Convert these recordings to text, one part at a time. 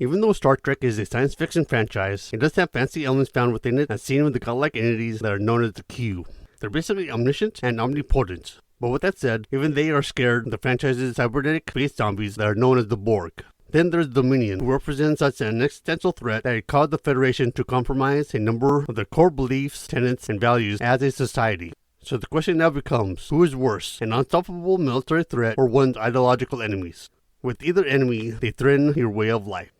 Even though Star Trek is a science fiction franchise, it does have fancy elements found within it as seen with the godlike entities that are known as the Q. They're basically omniscient and omnipotent. But with that said, even they are scared of the franchise's cybernetic space zombies that are known as the Borg. Then there's Dominion, who represents such an existential threat that it caused the Federation to compromise a number of their core beliefs, tenets, and values as a society. So the question now becomes, who is worse, an unstoppable military threat or one's ideological enemies? With either enemy, they threaten your way of life.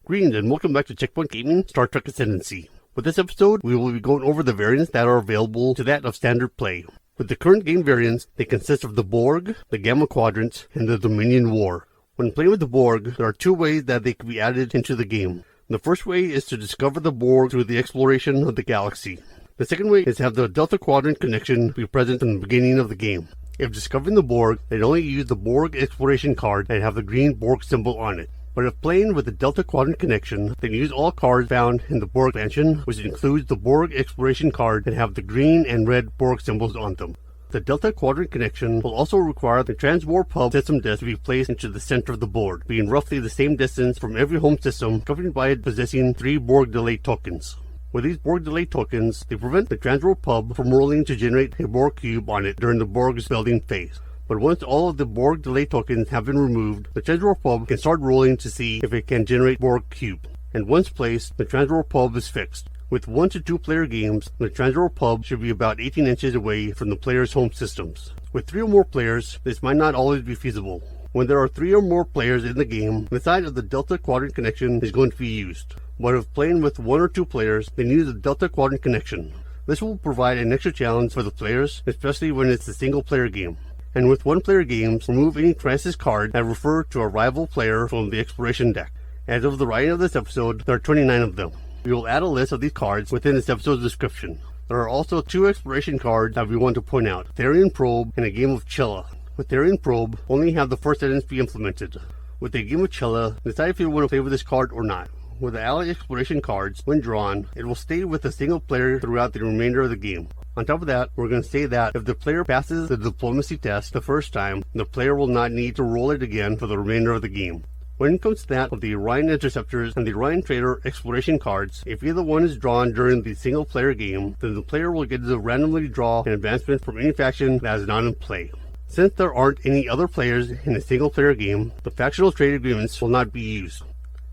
Greetings and welcome back to Checkpoint Gaming, Star Trek Ascendancy. With this episode, we will be going over the variants that are available to that of standard play. With the current game variants, they consist of the Borg, the Gamma Quadrant, and the Dominion War. When playing with the Borg, there are two ways that they can be added into the game. The first way is to discover the Borg through the exploration of the galaxy. The second way is to have the Delta Quadrant connection be present from the beginning of the game. If discovering the Borg, they'd only use the Borg exploration card and have the green Borg symbol on it. But if playing with the Delta Quadrant connection, then use all cards found in the Borg mansion, which includes the Borg exploration card and have the green and red Borg symbols on them. The Delta Quadrant connection will also require the transwarp hub system disk to be placed into the center of the board, being roughly the same distance from every home system, accompanied by it possessing 3 Borg delay tokens. With these Borg delay tokens, they prevent the transwarp hub from rolling to generate a Borg cube on it during the Borg's building phase. But once all of the Borg delay tokens have been removed, the transwarp hub can start rolling to see if it can generate Borg cube. And once placed, the transwarp hub is fixed. With 1 to 2 player games, the transwarp hub should be about 18 inches away from the player's home systems. With 3 or more players, this might not always be feasible. When there are 3 or more players in the game, the side of the Delta Quadrant connection is going to be used. But if playing with 1 or 2 players, then use the Delta Quadrant connection. This will provide an extra challenge for the players, especially when it's a single player game. And with 1 player games, remove any crisis card that refer to a rival player from the exploration deck. As of the writing of this episode, there are 29 of them. We will add a list of these cards within this episode's description. There are also 2 exploration cards that we want to point out, Therian Probe and a Game of Chilla. With Therian Probe, only have the first sentence be implemented. With a Game of Chilla, decide if you want to play with this card or not. With the Ally exploration cards, when drawn, it will stay with a single player throughout the remainder of the game. On top of that, we're going to say that if the player passes the diplomacy test the first time, the player will not need to roll it again for the remainder of the game. When it comes to that of the Orion Interceptors and the Orion Trader exploration cards, if either one is drawn during the single player game, then the player will get to randomly draw an advancement from any faction that is not in play. Since there aren't any other players in a single player game, the factional trade agreements will not be used.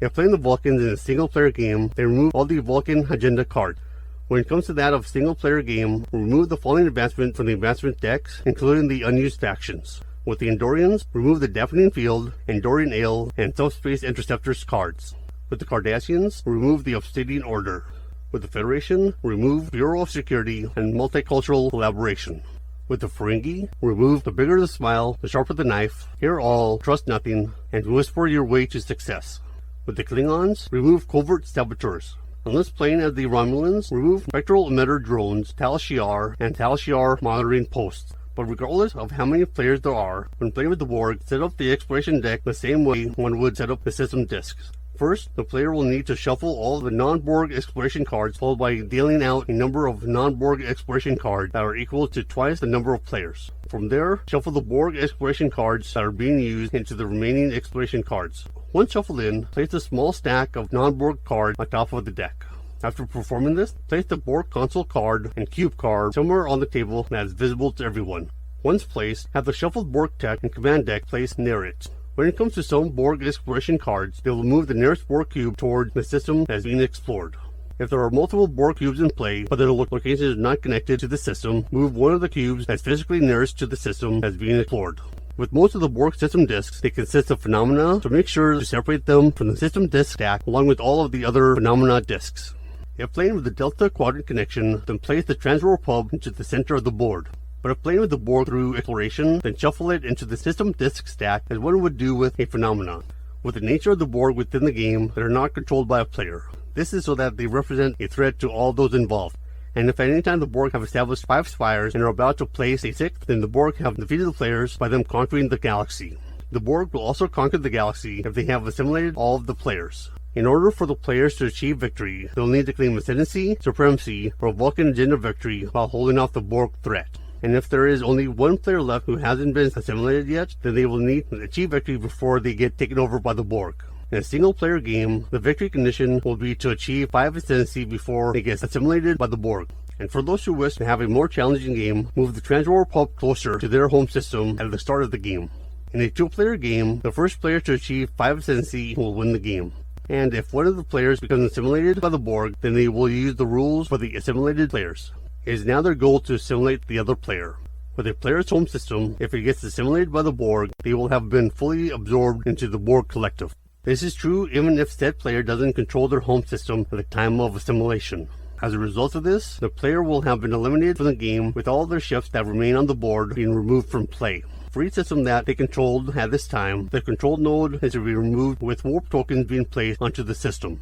If playing the Vulcans in a single player game, they remove all the Vulcan agenda cards. When it comes to that of single player game, remove the following advancement from the advancement decks, including the unused factions. With the Andorians, remove the Deafening Field, Andorian Ale, and Subspace Interceptors cards. With the Cardassians, remove the Obsidian Order. With the Federation, remove Bureau of Security and Multicultural Collaboration. With the Ferengi, remove the bigger the smile, the sharper the knife, hear all, trust nothing, and whisper your way to success. With the Klingons, remove Covert Saboteurs. Unless playing as the Romulans, remove Spectral Emitter Drones, Tal Shiar, and Tal Shiar Monitoring Posts. But regardless of how many players there are, when playing with the Borg, set up the exploration deck the same way one would set up the system disks. First, the player will need to shuffle all of the non-Borg exploration cards, followed by dealing out a number of non-Borg exploration cards that are equal to twice the number of players. From there, shuffle the Borg exploration cards that are being used into the remaining exploration cards. Once shuffled in, place a small stack of non-Borg cards on top of the deck. After performing this, place the Borg console card and cube card somewhere on the table that is visible to everyone. Once placed, have the shuffled Borg tech and command deck placed near it. When it comes to some Borg exploration cards, they will move the nearest Borg cube toward the system that is being explored. If there are multiple Borg cubes in play, but their location is not connected to the system, move one of the cubes that's physically nearest to the system that is being explored. With most of the Borg system disks, they consist of phenomena, so make sure to separate them from the system disk stack along with all of the other phenomena disks. If playing with the Delta Quadrant connection, then place the transwarp hub into the center of the board. But if playing with the Borg through exploration, then shuffle it into the system disk stack as one would do with a phenomenon. With the nature of the Borg within the game, they are not controlled by a player. This is so that they represent a threat to all those involved. And if at any time the Borg have established 5 spires and are about to place a 6th, then the Borg have defeated the players by them conquering the galaxy. The Borg will also conquer the galaxy if they have assimilated all of the players. In order for the players to achieve victory, they'll need to claim ascendancy, supremacy, or Vulcan agenda victory while holding off the Borg threat. And if there is only 1 player left who hasn't been assimilated yet, then they will need to achieve victory before they get taken over by the Borg. In a single-player game, the victory condition will be to achieve 5 ascendancy before it gets assimilated by the Borg. And for those who wish to have a more challenging game, move the Transworld Pub closer to their home system at the start of the game. In a 2-player game, the first player to achieve 5 ascendancy will win the game. And if one of the players becomes assimilated by the Borg, then they will use the rules for the assimilated players. It is now their goal to assimilate the other player. With a player's home system, if it gets assimilated by the Borg, they will have been fully absorbed into the Borg collective. This is true even if said player doesn't control their home system at the time of assimilation. As a result of this, the player will have been eliminated from the game with all their ships that remain on the board being removed from play. For each system that they controlled at this time, the controlled node is to be removed with warp tokens being placed onto the system.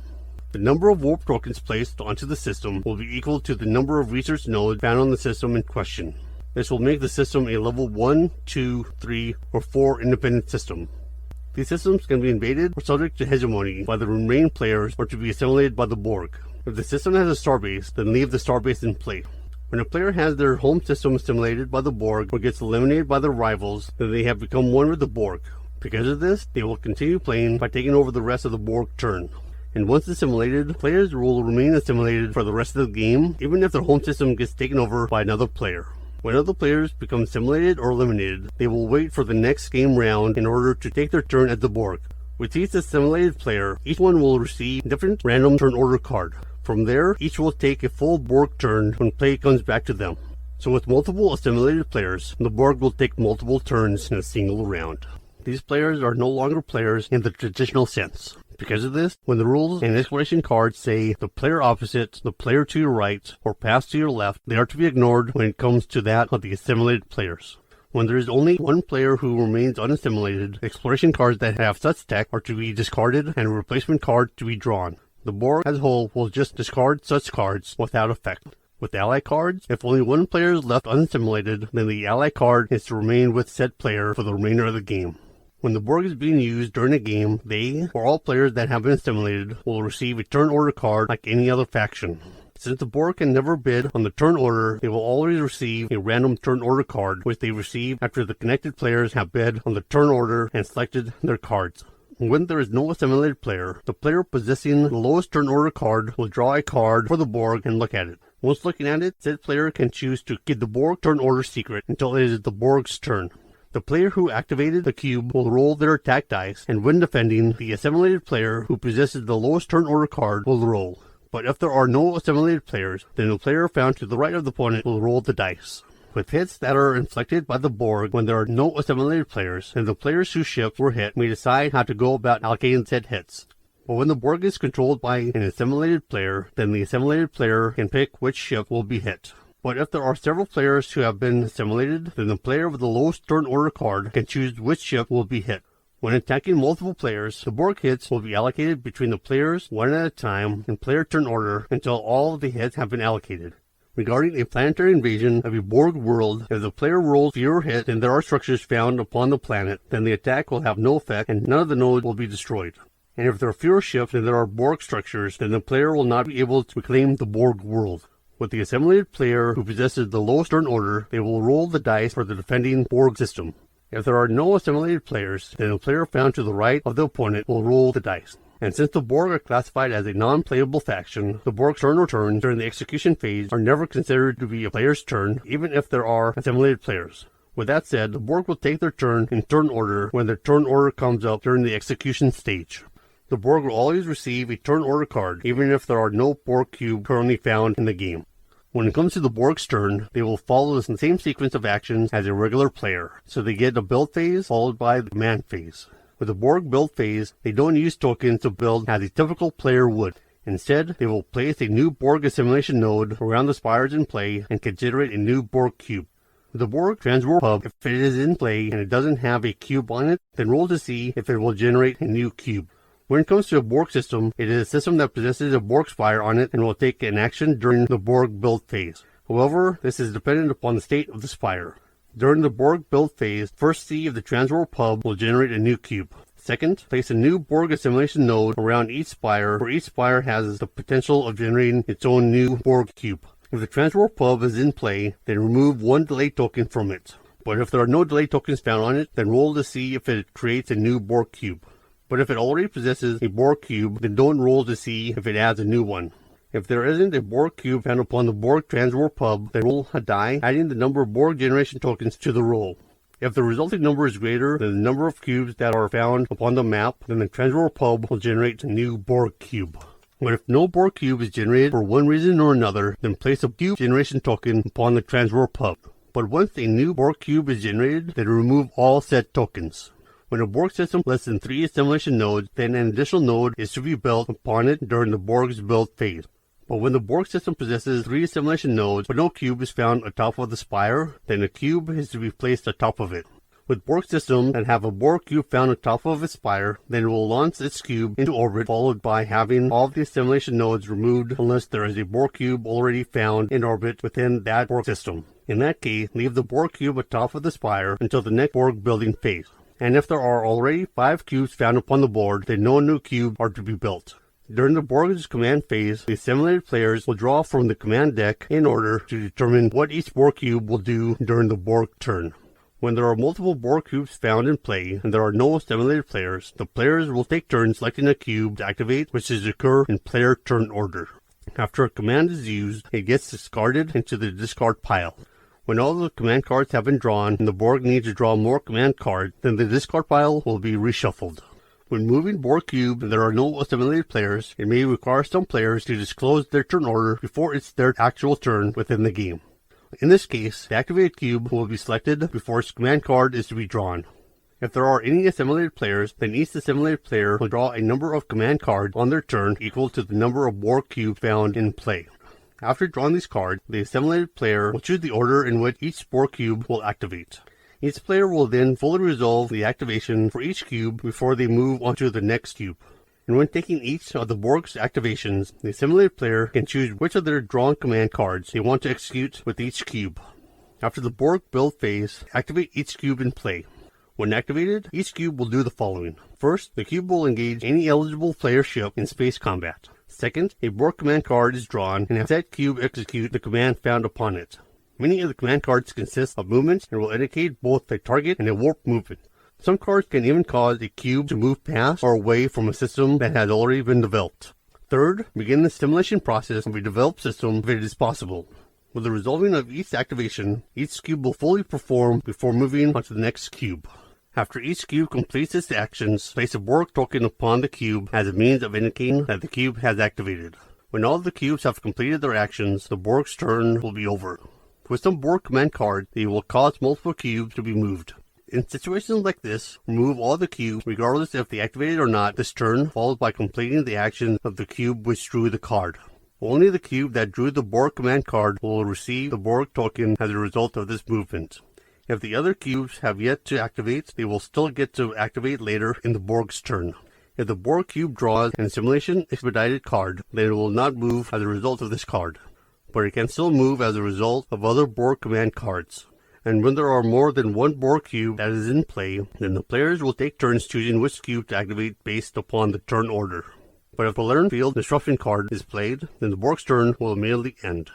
The number of warp tokens placed onto the system will be equal to the number of research nodes found on the system in question. This will make the system a level 1, 2, 3, or 4 independent system. These systems can be invaded or subject to hegemony by the remaining players or to be assimilated by the Borg. If the system has a starbase, then leave the starbase in play. When a player has their home system assimilated by the Borg or gets eliminated by their rivals, then they have become one with the Borg. Because of this, they will continue playing by taking over the rest of the Borg turn. And once assimilated, players will remain assimilated for the rest of the game, even if their home system gets taken over by another player. When other players become assimilated or eliminated, they will wait for the next game round in order to take their turn at the Borg. With each assimilated player, each one will receive a different random turn order card. From there, each will take a full Borg turn when play comes back to them. So with multiple assimilated players, the Borg will take multiple turns in a single round. These players are no longer players in the traditional sense. Because of this, when the rules and exploration cards say the player opposite, the player to your right, or pass to your left, they are to be ignored when it comes to that of the assimilated players. When there is only one player who remains unassimilated, exploration cards that have such tech are to be discarded and a replacement card to be drawn. The Borg as a whole will just discard such cards without effect. With ally cards, if only one player is left unassimilated, then the ally card is to remain with said player for the remainder of the game. When the Borg is being used during a game, they, or all players that have been assimilated, will receive a turn order card like any other faction. Since the Borg can never bid on the turn order, they will always receive a random turn order card, which they receive after the connected players have bid on the turn order and selected their cards. When there is no assimilated player, the player possessing the lowest turn order card will draw a card for the Borg and look at it. Once looking at it, said player can choose to keep the Borg turn order secret until it is the Borg's turn. The player who activated the cube will roll their attack dice, and when defending, the assimilated player who possesses the lowest turn order card will roll. But if there are no assimilated players, then the player found to the right of the opponent will roll the dice. With hits that are inflicted by the Borg when there are no assimilated players, then the players whose ships were hit may decide how to go about allocating said hits. But when the Borg is controlled by an assimilated player, then the assimilated player can pick which ship will be hit. But if there are several players who have been assimilated, then the player with the lowest turn order card can choose which ship will be hit. When attacking multiple players, the Borg hits will be allocated between the players one at a time in player turn order until all of the hits have been allocated. Regarding a planetary invasion of a Borg world, if the player rolls fewer hits than there are structures found upon the planet, then the attack will have no effect and none of the nodes will be destroyed. And if there are fewer ships than there are Borg structures, then the player will not be able to reclaim the Borg world. With the assimilated player who possesses the lowest turn order, they will roll the dice for the defending Borg system. If there are no assimilated players, then the player found to the right of the opponent will roll the dice. And since the Borg are classified as a non-playable faction, the Borg's turn or turns during the execution phase are never considered to be a player's turn, even if there are assimilated players. With that said, the Borg will take their turn in turn order when their turn order comes up during the execution stage. The Borg will always receive a turn order card, even if there are no Borg cube currently found in the game. When it comes to the Borg's turn, they will follow the same sequence of actions as a regular player, so they get a build phase followed by the command phase. With the Borg build phase, they don't use tokens to build as a typical player would. Instead, they will place a new Borg assimilation node around the spires in play and can generate a new Borg cube. With the Borg Transworld Hub, if it is in play and it doesn't have a cube on it, then roll to see if it will generate a new cube. When it comes to a Borg system, it is a system that possesses a Borg spire on it and will take an action during the Borg build phase. However, this is dependent upon the state of the spire. During the Borg build phase, first see if the Transworld Hub will generate a new cube. Second, place a new Borg assimilation node around each spire, where each spire has the potential of generating its own new Borg cube. If the Transworld Hub is in play, then remove one delay token from it. But if there are no delay tokens found on it, then roll to see if it creates a new Borg cube. But if it already possesses a Borg cube, then don't roll to see if it adds a new one. If there isn't a Borg cube found upon the Borg Transwarp Hub, then roll a die, adding the number of Borg generation tokens to the roll. If the resulting number is greater than the number of cubes that are found upon the map, then the Transwarp Hub will generate a new Borg cube. But if no Borg cube is generated for one reason or another, then place a cube generation token upon the Transwarp Hub. But once a new Borg cube is generated, then remove all said tokens. When a Borg system less than 3 assimilation nodes, then an additional node is to be built upon it during the Borg's build phase. But when the Borg system possesses 3 assimilation nodes, but no cube is found atop of the spire, then a cube is to be placed atop of it. With Borg systems that have a Borg cube found atop of its spire, then it will launch its cube into orbit, followed by having all of the assimilation nodes removed unless there is a Borg cube already found in orbit within that Borg system. In that case, leave the Borg cube atop of the spire until the next Borg building phase. And if there are already 5 cubes found upon the board, then no new cubes are to be built. During the Borg's command phase, the assimilated players will draw from the command deck in order to determine what each Borg cube will do during the Borg turn. When there are multiple Borg cubes found in play and there are no assimilated players, the players will take turns selecting a cube to activate, which is to occur in player turn order. After a command is used, it gets discarded into the discard pile. When all the command cards have been drawn and the Borg need to draw more command cards, then the discard pile will be reshuffled. When moving Borg cube and there are no assimilated players, it may require some players to disclose their turn order before it's their actual turn within the game. In this case, the activated cube will be selected before its command card is to be drawn. If there are any assimilated players, then each assimilated player will draw a number of command cards on their turn equal to the number of Borg cubes found in play. After drawing these cards, the assimilated player will choose the order in which each Borg cube will activate. Each player will then fully resolve the activation for each cube before they move onto the next cube. And when taking each of the Borg's activations, the assimilated player can choose which of their drawn command cards they want to execute with each cube. After the Borg build phase, activate each cube in play. When activated, each cube will do the following. First, the cube will engage any eligible player ship in space combat. Second, a Borg command card is drawn and has that cube execute the command found upon it. Many of the command cards consist of movements and will indicate both a target and a warp movement. Some cards can even cause a cube to move past or away from a system that has already been developed. Third, begin the simulation process of a developed system if it is possible. With the resolving of each activation, each cube will fully perform before moving on to the next cube. After each cube completes its actions, place a Borg token upon the cube as a means of indicating that the cube has activated. When all the cubes have completed their actions, the Borg's turn will be over. With some Borg command cards, they will cause multiple cubes to be moved. In situations like this, remove all the cubes, regardless if they activated or not, this turn, followed by completing the action of the cube which drew the card. Only the cube that drew the Borg command card will receive the Borg token as a result of this movement. If the other cubes have yet to activate, they will still get to activate later in the Borg's turn. If the Borg cube draws an Assimilation Expedited card, then it will not move as a result of this card, but it can still move as a result of other Borg command cards. And when there are more than one Borg cube that is in play, then the players will take turns choosing which cube to activate based upon the turn order. But if a Learn Field Disruption card is played, then the Borg's turn will immediately end.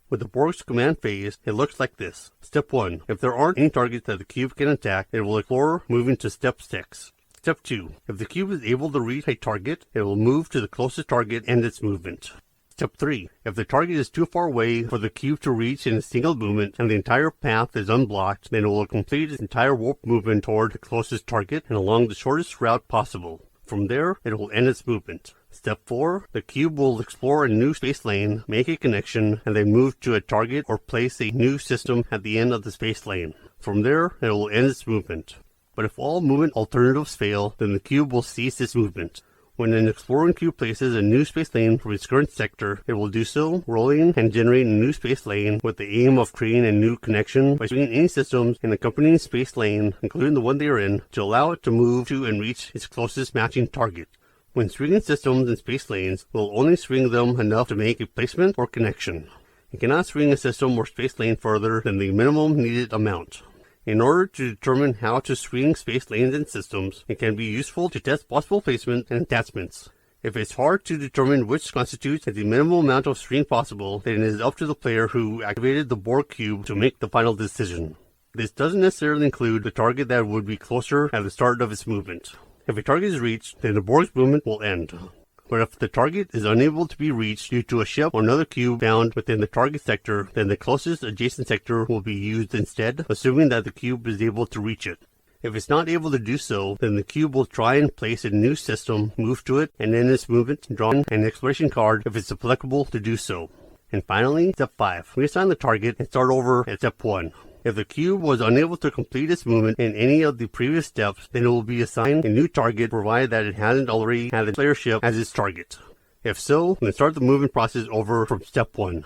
With the Borg's command phase, it looks like this. Step 1. If there aren't any targets that the cube can attack, it will explore, moving to Step 6. Step 2. If the cube is able to reach a target, it will move to the closest target and its movement. Step 3. If the target is too far away for the cube to reach in a single movement and the entire path is unblocked, then it will complete its entire warp movement toward the closest target and along the shortest route possible. From there, it will end its movement. Step 4. The cube will explore a new space lane, make a connection, and then move to a target or place a new system at the end of the space lane. From there, it will end its movement. But if all movement alternatives fail, then the cube will cease its movement. When an exploring cube places a new space lane from its current sector, it will do so, rolling and generating a new space lane with the aim of creating a new connection by swinging any systems in the accompanying space lane, including the one they are in, to allow it to move to and reach its closest matching target. When swinging systems in space lanes, it will only swing them enough to make a placement or connection. It cannot swing a system or space lane further than the minimum needed amount. In order to determine how to swing space lanes and systems, it can be useful to test possible placement and attachments. If it's hard to determine which constitutes the minimum amount of swing possible, then it is up to the player who activated the Borg cube to make the final decision. This doesn't necessarily include the target that would be closer at the start of its movement. If a target is reached, then the Borg's movement will end. But if the target is unable to be reached due to a ship or another cube found within the target sector, then the closest adjacent sector will be used instead, assuming that the cube is able to reach it. If it's not able to do so, then the cube will try and place a new system, move to it, and in its movement, draw an exploration card if it's applicable to do so. And finally, Step 5. Reassign the target and start over at Step 1. If the cube was unable to complete its movement in any of the previous steps, then it will be assigned a new target provided that it hasn't already had a player ship as its target. If so, then start the movement process over from Step 1.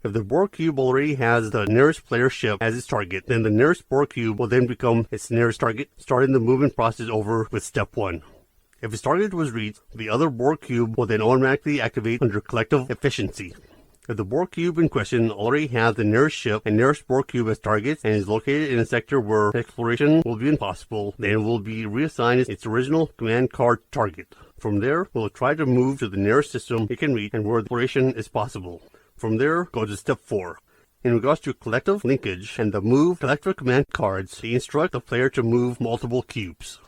If the Borg cube already has the nearest player ship as its target, then the nearest Borg cube will then become its nearest target, starting the movement process over with Step 1. If its target was reached, the other Borg cube will then automatically activate under collective efficiency. If the Borg cube in question already has the nearest ship and nearest Borg cube as targets and is located in a sector where exploration will be impossible, then it will be reassigned as its original command card target. From there, it will try to move to the nearest system it can reach and where exploration is possible. From there, go to Step 4. In regards to collective linkage and the move collective command cards, they instruct the player to move multiple cubes.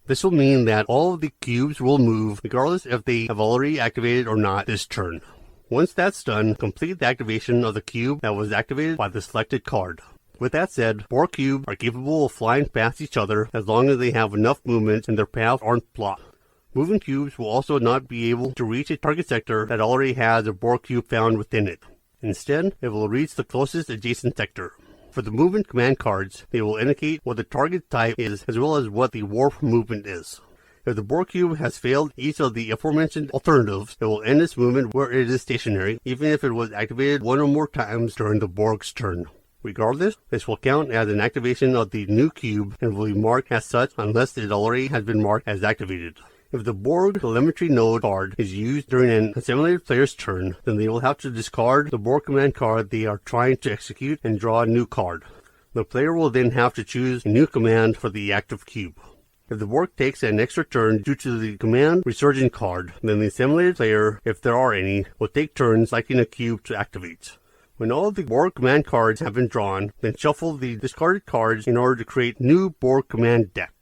This will mean that all of the cubes will move regardless if they have already activated or not this turn. Once that's done, complete the activation of the cube that was activated by the selected card. With that said, Borg cubes are capable of flying past each other as long as they have enough movement and their paths aren't blocked. Moving cubes will also not be able to reach a target sector that already has a Borg cube found within it. Instead, it will reach the closest adjacent sector. For the movement command cards, they will indicate what the target type is as well as what the warp movement is. If the Borg cube has failed each of the aforementioned alternatives, it will end its movement where it is stationary, even if it was activated one or more times during the Borg's turn. Regardless, this will count as an activation of the new cube and will be marked as such unless it already has been marked as activated. If the Borg telemetry node card is used during an assimilated player's turn, then they will have to discard the Borg command card they are trying to execute and draw a new card. The player will then have to choose a new command for the active cube. If the Borg takes an extra turn due to the command resurgent card, then the assimilated player, if there are any, will take turns selecting a cube to activate. When all of the Borg command cards have been drawn, then shuffle the discarded cards in order to create new Borg command deck.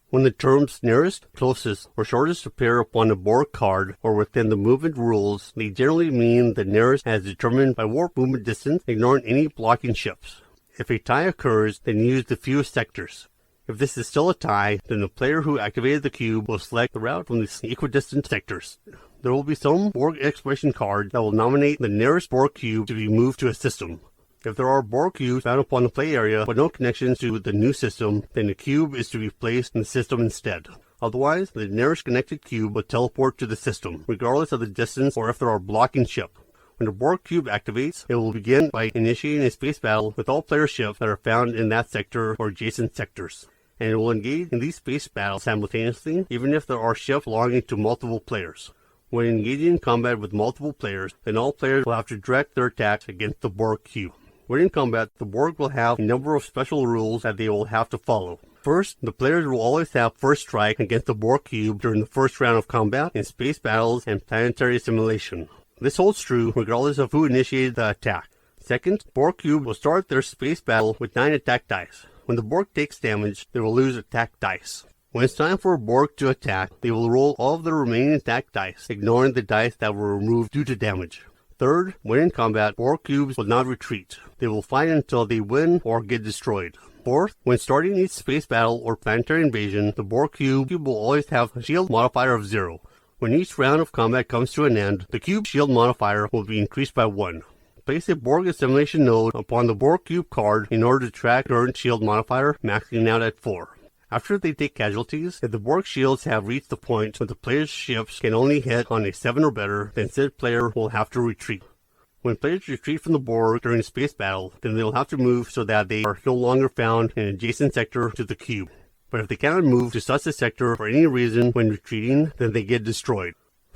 When the terms nearest, closest, or shortest appear upon a Borg card or within the movement rules, they generally mean the nearest as determined by warp movement distance, ignoring any blocking ships. If a tie occurs, then use the fewest sectors. If this is still a tie, then the player who activated the cube will select the route from the equidistant sectors. There will be some Borg exploration cards that will nominate the nearest Borg cube to be moved to a system. If there are Borg cubes found upon the play area but no connections to the new system, then the cube is to be placed in the system instead. Otherwise, the nearest connected cube will teleport to the system, regardless of the distance or if there are blocking ships. When the Borg cube activates, it will begin by initiating a space battle with all player ships that are found in that sector or adjacent sectors. And it will engage in these space battles simultaneously, even if there are ships belonging to multiple players. When engaging in combat with multiple players, then all players will have to direct their attacks against the Borg cube. When in combat, the Borg will have a number of special rules that they will have to follow. First, the players will always have first strike against the Borg cube during the first round of combat in space battles and planetary simulation. This holds true regardless of who initiated the attack. Second, Borg cube will start their space battle with 9 attack dice. When the Borg takes damage, they will lose attack dice. When it's time for a Borg to attack, they will roll all of the remaining attack dice, ignoring the dice that were removed due to damage. Third, when in combat, Borg cubes will not retreat. They will fight until they win or get destroyed. Fourth, when starting each space battle or planetary invasion, the Borg cube will always have a shield modifier of 0. When each round of combat comes to an end, the cube shield modifier will be increased by 1. Place a Borg assimilation node upon the Borg cube card in order to track current shield modifier, maxing out at 4. After they take casualties, if the Borg shields have reached the point where the player's ships can only hit on a 7 or better, then said player will have to retreat. When players retreat from the Borg during a space battle, then they will have to move so that they are no longer found in an adjacent sector to the cube. But if they cannot move to such a sector for any reason when retreating, then they get destroyed.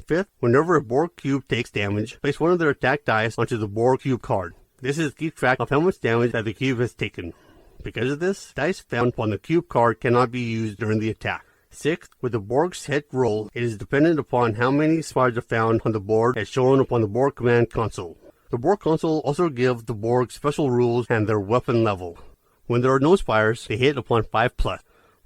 Fifth, whenever a Borg cube takes damage, place one of their attack dice onto the Borg cube card. This is to keep track of how much damage that the cube has taken. Because of this, dice found on the cube card cannot be used during the attack. Sixth, with the Borg's hit roll, it is dependent upon how many spires are found on the board as shown upon the Borg command console. The Borg console also gives the Borg special rules and their weapon level. When there are no spires, they hit upon 5+.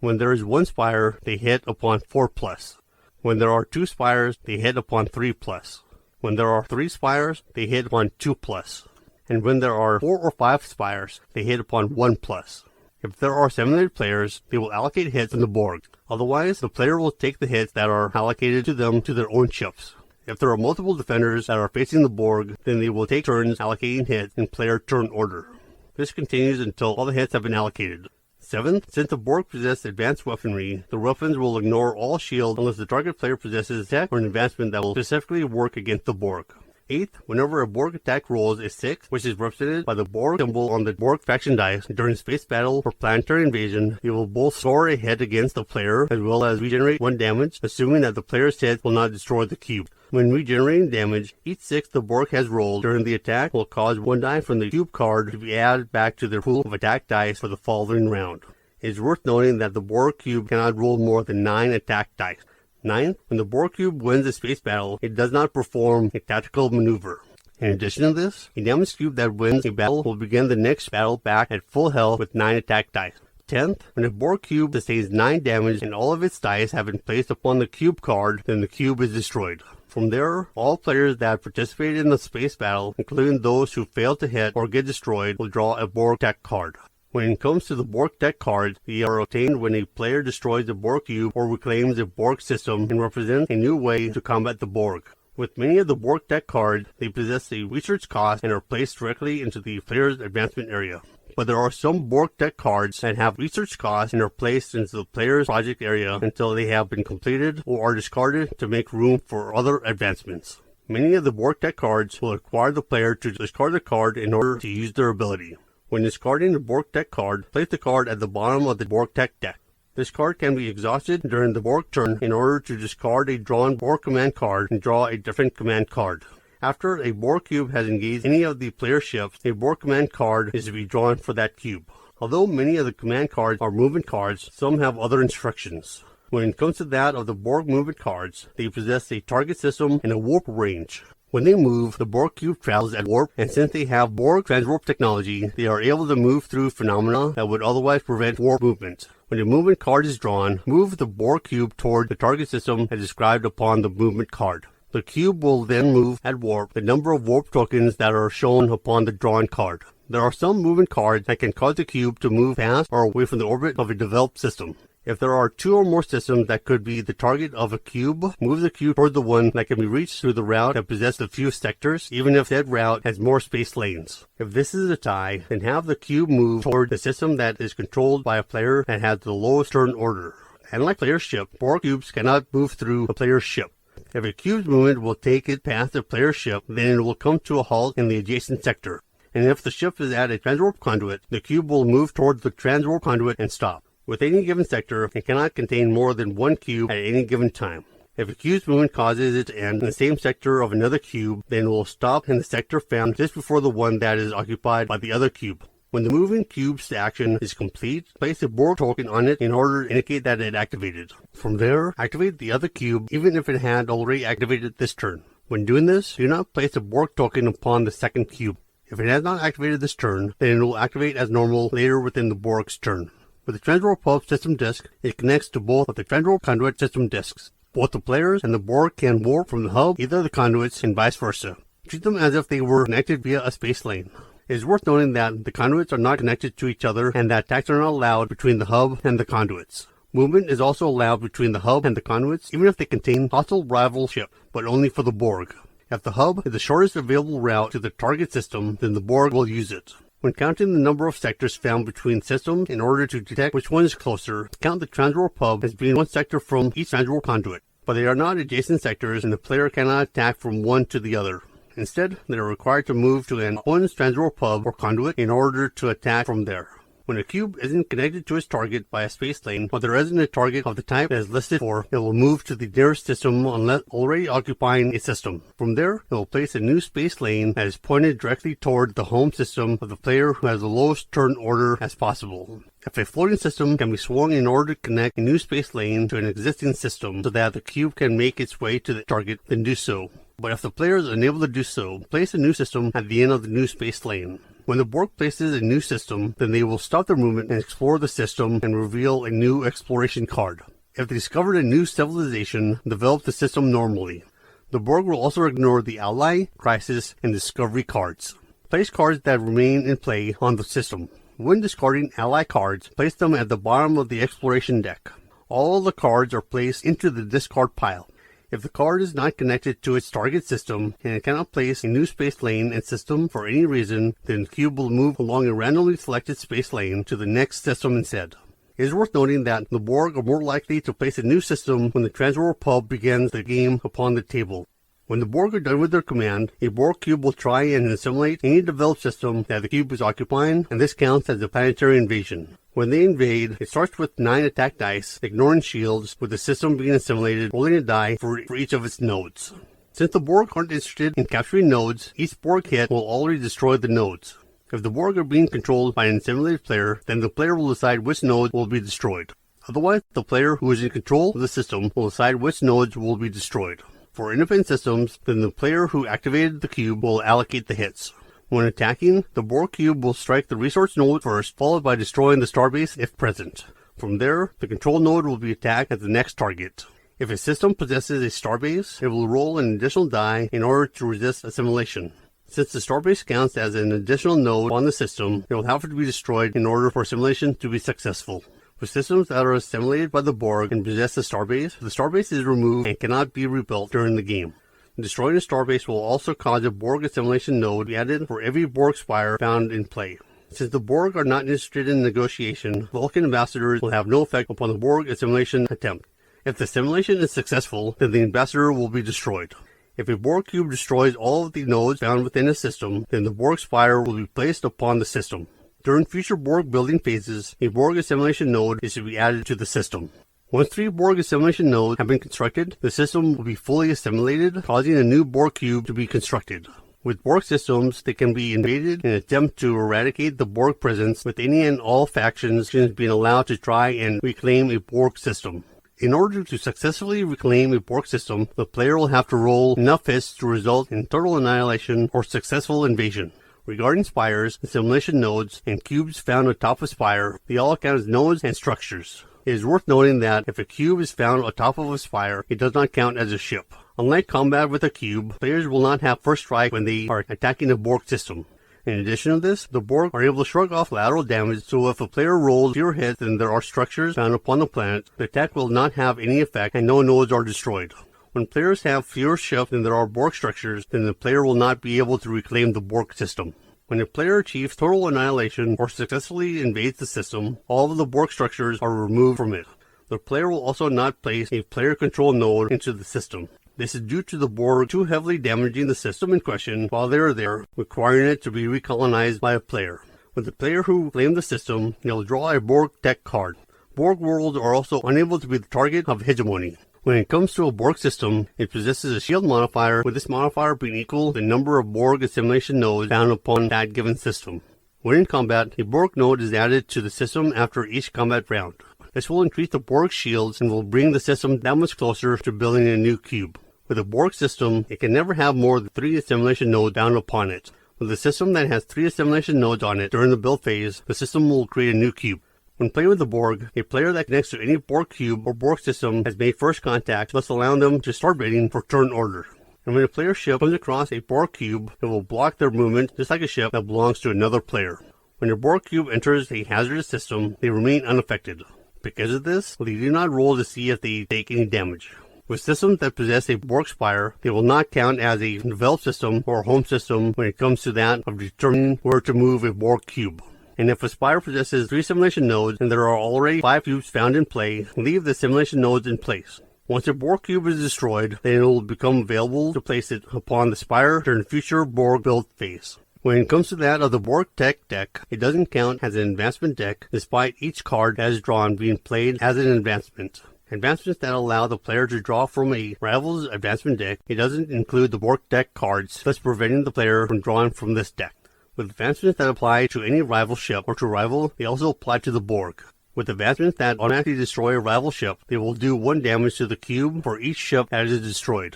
When there is 1 spire, they hit upon 4+. When there are 2 spires, they hit upon 3+. When there are 3 spires, they hit upon 2+. And when there are 4 or 5 spires, they hit upon 1+. If there are simulated players, they will allocate hits in the Borg. Otherwise, the player will take the hits that are allocated to them to their own ships. If there are multiple defenders that are facing the Borg, then they will take turns allocating hits in player turn order. This continues until all the hits have been allocated. 7th, since the Borg possess advanced weaponry, the weapons will ignore all shield unless the target player possesses tech or an advancement that will specifically work against the Borg. 8th, whenever a Borg attack rolls a 6, which is represented by the Borg symbol on the Borg faction dice during space battle or planetary invasion, you will both score a hit against the player as well as regenerate 1 damage, assuming that the player's hit will not destroy the cube. When regenerating damage, each 6 the Borg has rolled during the attack will cause 1 die from the cube card to be added back to their pool of attack dice for the following round. It is worth noting that the Borg cube cannot roll more than 9 attack dice. 9th, when the Borg cube wins a space battle, it does not perform a tactical maneuver. In addition to this, a damaged cube that wins a battle will begin the next battle back at full health with 9 attack dice. 10th, when a Borg cube sustains 9 damage and all of its dice have been placed upon the cube card, then the cube is destroyed. From there, all players that participated in the space battle, including those who failed to hit or get destroyed, will draw a Borg tech card. When it comes to the Borg tech cards, they are obtained when a player destroys a Borg cube or reclaims a Borg system and represents a new way to combat the Borg. With many of the Borg tech cards, they possess a research cost and are placed directly into the player's advancement area. But there are some Borg tech cards that have research costs and are placed into the player's project area until they have been completed or are discarded to make room for other advancements. Many of the Borg tech cards will require the player to discard the card in order to use their ability. When discarding the Borg tech card, place the card at the bottom of the Borg tech deck. This card can be exhausted during the Borg turn in order to discard a drawn Borg command card and draw a different command card. After a Borg cube has engaged any of the player ships, a Borg command card is to be drawn for that cube. Although many of the command cards are movement cards, some have other instructions. When it comes to that of the Borg movement cards, they possess a target system and a warp range. When they move, the Borg cube travels at warp, and since they have Borg transwarp technology, they are able to move through phenomena that would otherwise prevent warp movement. When a movement card is drawn, move the Borg cube toward the target system as described upon the movement card. The cube will then move at warp the number of warp tokens that are shown upon the drawn card. There are some movement cards that can cause the cube to move past or away from the orbit of a developed system. If there are 2 or more systems that could be the target of a cube, move the cube toward the one that can be reached through the route that possesses the fewest sectors, even if that route has more space lanes. If this is a tie, then have the cube move toward the system that is controlled by a player that has the lowest turn order. Unlike player's ship, Borg cubes cannot move through a player's ship. If a cube's movement will take it past the player's ship, then it will come to a halt in the adjacent sector. And if the ship is at a transwarp conduit, the cube will move toward the transwarp conduit and stop. With any given sector, it cannot contain more than 1 cube at any given time. If a cube's movement causes it to end in the same sector of another cube, then it will stop in the sector found just before the one that is occupied by the other cube. When the moving cube's action is complete, place a Borg token on it in order to indicate that it activated. From there, activate the other cube even if it had already activated this turn. When doing this, do not place a Borg token upon the second cube. If it has not activated this turn, then it will activate as normal later within the Borg's turn. With the transwarp hub system disk, it connects to both of the transwarp conduit system disks. Both the players and the Borg can warp from the hub, either of the conduits, and vice versa. Treat them as if they were connected via a space lane. It is worth noting that the conduits are not connected to each other and that attacks are not allowed between the hub and the conduits. Movement is also allowed between the hub and the conduits, even if they contain hostile rival ship, but only for the Borg. If the hub is the shortest available route to the target system, then the Borg will use it. When counting the number of sectors found between systems in order to detect which one is closer, count the transwarp hub as being 1 sector from each transwarp conduit. But they are not adjacent sectors and the player cannot attack from one to the other. Instead, they are required to move to an opponent's transwarp hub or conduit in order to attack from there. When a cube isn't connected to its target by a space lane, or there isn't a target of the type that is listed for, it will move to the nearest system unless already occupying a system. From there, it will place a new space lane that is pointed directly toward the home system of the player who has the lowest turn order as possible. If a floating system can be swung in order to connect a new space lane to an existing system so that the cube can make its way to the target, then do so. But if the player is unable to do so, place a new system at the end of the new space lane. When the Borg places a new system, then they will stop their movement and explore the system and reveal a new exploration card. If they discovered a new civilization, develop the system normally. The Borg will also ignore the Ally, Crisis, and Discovery cards. Place cards that remain in play on the system. When discarding Ally cards, place them at the bottom of the exploration deck. All the cards are placed into the discard pile. If the card is not connected to its target system and it cannot place a new space lane and system for any reason, then the cube will move along a randomly selected space lane to the next system instead. It is worth noting that the Borg are more likely to place a new system when the Transworld Pub begins the game upon the table. When the Borg are done with their command, a Borg cube will try and assimilate any developed system that the cube is occupying, and this counts as a planetary invasion. When they invade, it starts with 9 attack dice, ignoring shields, with the system being assimilated, rolling a die for each of its nodes. Since the Borg aren't interested in capturing nodes, each Borg hit will already destroy the nodes. If the Borg are being controlled by an assimilated player, then the player will decide which nodes will be destroyed. Otherwise, the player who is in control of the system will decide which nodes will be destroyed. For independent systems, then the player who activated the cube will allocate the hits. When attacking, the Borg cube will strike the resource node first, followed by destroying the starbase if present. From there, the control node will be attacked as the next target. If a system possesses a starbase, it will roll an additional die in order to resist assimilation. Since the starbase counts as an additional node on the system, it will have to be destroyed in order for assimilation to be successful. For systems that are assimilated by the Borg and possess the starbase is removed and cannot be rebuilt during the game. Destroying a starbase will also cause a Borg assimilation node to be added for every Borg spire found in play. Since the Borg are not interested in negotiation, Vulcan ambassadors will have no effect upon the Borg assimilation attempt. If the assimilation is successful, then the ambassador will be destroyed. If a Borg cube destroys all of the nodes found within a system, then the Borg spire will be placed upon the system. During future Borg building phases, a Borg assimilation node is to be added to the system. Once 3 Borg assimilation nodes have been constructed, the system will be fully assimilated, causing a new Borg cube to be constructed. With Borg systems, they can be invaded in an attempt to eradicate the Borg presence, with any and all factions being allowed to try and reclaim a Borg system. In order to successfully reclaim a Borg system, the player will have to roll enough hits to result in total annihilation or successful invasion. Regarding spires, assimilation nodes, and cubes found atop a spire, they all count as nodes and structures. It is worth noting that if a cube is found atop of a spire, it does not count as a ship. Unlike combat with a cube, players will not have first strike when they are attacking a Borg system. In addition to this, the Borg are able to shrug off lateral damage, so if a player rolls fewer hits than there are structures found upon the planet, the attack will not have any effect and no nodes are destroyed. When players have fewer ships than there are Borg structures, then the player will not be able to reclaim the Borg system. When a player achieves total annihilation or successfully invades the system, all of the Borg structures are removed from it. The player will also not place a player control node into the system. This is due to the Borg too heavily damaging the system in question while they are there, requiring it to be recolonized by a player. With the player who claimed the system, they will draw a Borg tech card. Borg worlds are also unable to be the target of hegemony. When it comes to a Borg system, it possesses a shield modifier, with this modifier being equal to the number of Borg assimilation nodes found upon that given system. When in combat, a Borg node is added to the system after each combat round. This will increase the Borg shields and will bring the system that much closer to building a new cube. With a Borg system, it can never have more than 3 assimilation nodes found upon it. With a system that has 3 assimilation nodes on it during the build phase, the system will create a new cube. When playing with the Borg, a player that connects to any Borg cube or Borg system has made first contact, thus allowing them to start bidding for turn order. And when a player's ship comes across a Borg cube, it will block their movement just like a ship that belongs to another player. When a Borg cube enters a hazardous system, they remain unaffected. Because of this, they do not roll to see if they take any damage. With systems that possess a Borg spire, they will not count as a developed system or home system when it comes to that of determining where to move a Borg cube. And if a spire possesses 3 assimilation nodes and there are already 5 cubes found in play, leave the assimilation nodes in place. Once a Borg cube is destroyed, then it will become available to place it upon the spire during future Borg build phase. When it comes to that of the Borg tech deck, it doesn't count as an advancement deck, despite each card that is drawn being played as an advancement. Advancements that allow the player to draw from a rival's advancement deck, it doesn't include the Borg deck cards, thus preventing the player from drawing from this deck. With advancements that apply to any rival ship or to rival, they also apply to the Borg. With advancements that automatically destroy a rival ship, they will do 1 damage to the cube for each ship that is destroyed.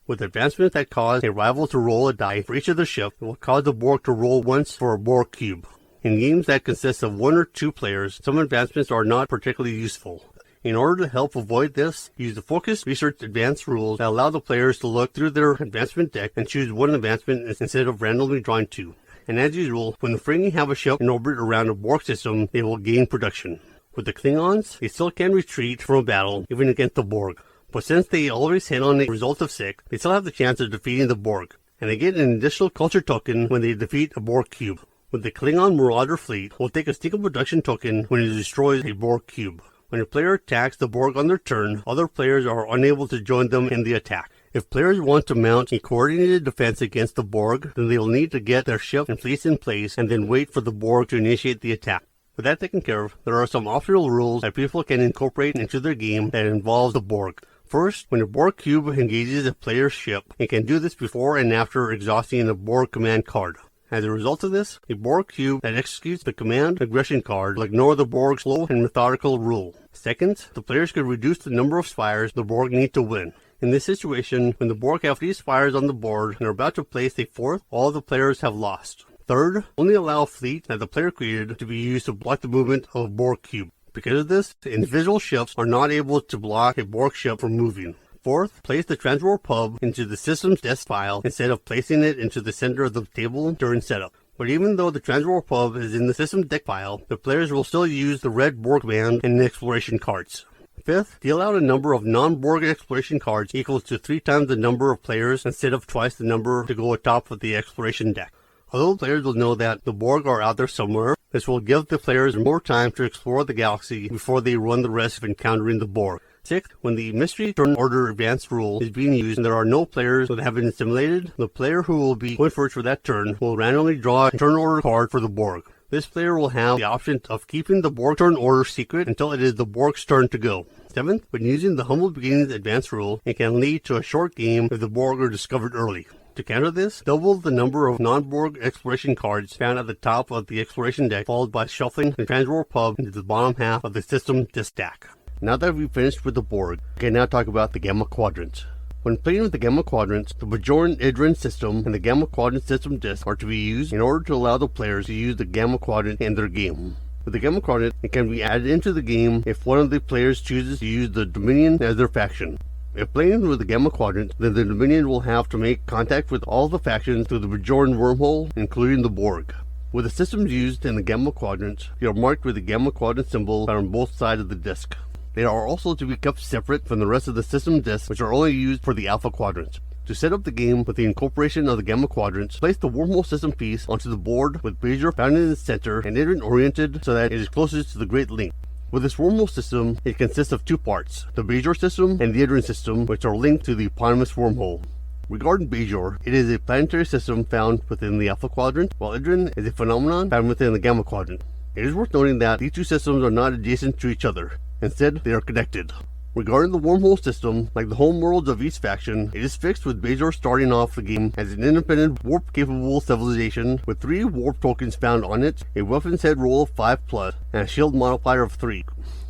with advancements that cause a rival to roll a die for each of their ship. It will cause the Borg to roll once for a Borg cube. In games that consist of 1 or 2 players, some advancements are not particularly useful. In order to help avoid this, use the focused research advanced rules that allow the players to look through their advancement deck and choose 1 advancement instead of randomly drawing 2. And as usual, when the Ferengi have a ship in orbit around a Borg system, they will gain production. With the Klingons, they still can retreat from a battle, even against the Borg. But since they always hit on a result of 6, they still have the chance of defeating the Borg. And they get an additional culture token when they defeat a Borg cube. With the Klingon Marauder fleet, will take a sneak production token when it destroys a Borg cube. When a player attacks the Borg on their turn, other players are unable to join them in the attack. If players want to mount a coordinated defense against the Borg, then they will need to get their ship and fleets in place and then wait for the Borg to initiate the attack. With that taken care of, there are some optional rules that people can incorporate into their game that involve the Borg. First, when a Borg cube engages a player's ship, it can do this before and after exhausting a Borg command card. As a result of this, a Borg cube that executes the command aggression card will ignore the Borg's slow and methodical rule. Second, the players could reduce the number of spires the Borg need to win. In this situation, when the Borg have 3 spires on the board and are about to place a 4th, all the players have lost. Third, only allow a fleet that the player created to be used to block the movement of a Borg cube. Because of this, the individual ships are not able to block a Borg ship from moving. Fourth, place the transfer pub into the system's desk file instead of placing it into the center of the table during setup. But even though the transfer pub is in the system deck file, the players will still use the red Borg band and exploration cards. Fifth, deal out a number of non-Borg exploration cards equal to 3 times the number of players instead of twice the number to go atop of the exploration deck. Although players will know that the Borg are out there somewhere, this will give the players more time to explore the galaxy before they run the risk of encountering the Borg. Sixth, when the mystery turn order advanced rule is being used and there are no players that have been simulated, the player who will be going first for that turn will randomly draw a turn order card for the Borg. This player will have the option of keeping the Borg turn order secret until it is the Borg's turn to go. Seventh, when using the Humble Beginnings advanced rule, it can lead to a short game if the Borg are discovered early. To counter this, double the number of non-Borg exploration cards found at the top of the exploration deck, followed by shuffling the transfer pub into the bottom half of the system disc stack. Now that we've finished with the Borg, we can now talk about the Gamma Quadrant. When playing with the Gamma Quadrant, the Bajoran Idrin system and the Gamma Quadrant system disc are to be used in order to allow the players to use the Gamma Quadrant in their game. With the Gamma Quadrant, it can be added into the game if one of the players chooses to use the Dominion as their faction. If playing with the Gamma Quadrant, then the Dominion will have to make contact with all the factions through the Bajoran wormhole, including the Borg. With the systems used in the Gamma Quadrant, they are marked with the Gamma Quadrant symbol on both sides of the disc. They are also to be kept separate from the rest of the system discs, which are only used for the Alpha Quadrant. To set up the game with the incorporation of the Gamma Quadrant, place the wormhole system piece onto the board with Bajor found in the center and Idrin oriented so that it is closest to the Great Link. With this wormhole system, it consists of 2 parts, the Bajor system and the Idrin system, which are linked to the eponymous wormhole. Regarding Bajor, it is a planetary system found within the Alpha Quadrant, while Idrin is a phenomenon found within the Gamma Quadrant. It is worth noting that these 2 systems are not adjacent to each other. Instead, they are connected. Regarding the wormhole system, like the homeworlds of each faction, it is fixed with Bajor starting off the game as an independent, warp-capable civilization with 3 warp tokens found on it, a weapons head roll of 5+, and a shield modifier of 3.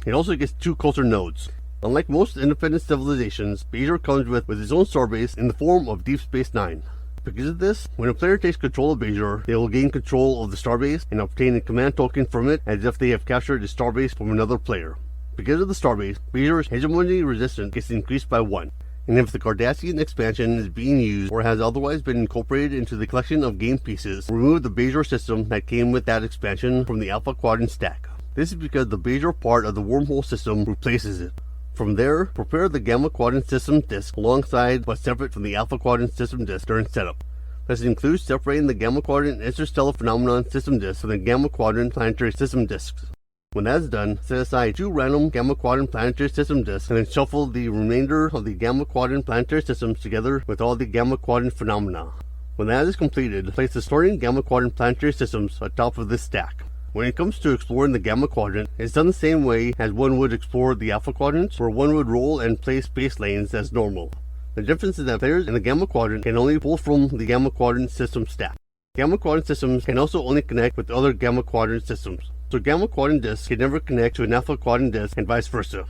It also gets 2 culture nodes. Unlike most independent civilizations, Bajor comes with its own starbase in the form of Deep Space Nine. Because of this, when a player takes control of Bajor, they will gain control of the starbase and obtain a command token from it as if they have captured a starbase from another player. Because of the starbase, Bajor's hegemony resistance gets increased by 1, and if the Cardassian expansion is being used or has otherwise been incorporated into the collection of game pieces, remove the Bajor system that came with that expansion from the Alpha Quadrant stack. This is because the Bajor part of the wormhole system replaces it. From there, prepare the Gamma Quadrant system disk alongside but separate from the Alpha Quadrant system disk during setup. This includes separating the Gamma Quadrant Interstellar Phenomenon system disk from the Gamma Quadrant Planetary system disks. When that is done, set aside 2 random Gamma Quadrant Planetary System disks and then shuffle the remainder of the Gamma Quadrant Planetary Systems together with all the Gamma Quadrant phenomena. When that is completed, place the starting Gamma Quadrant Planetary Systems atop of this stack. When it comes to exploring the Gamma Quadrant, it's done the same way as one would explore the Alpha Quadrant, where one would roll and place space lanes as normal. The difference is that players in the Gamma Quadrant can only pull from the Gamma Quadrant system stack. Gamma Quadrant systems can also only connect with other Gamma Quadrant systems. So Gamma Quadrant disks can never connect to an Alpha Quadrant disk and vice versa.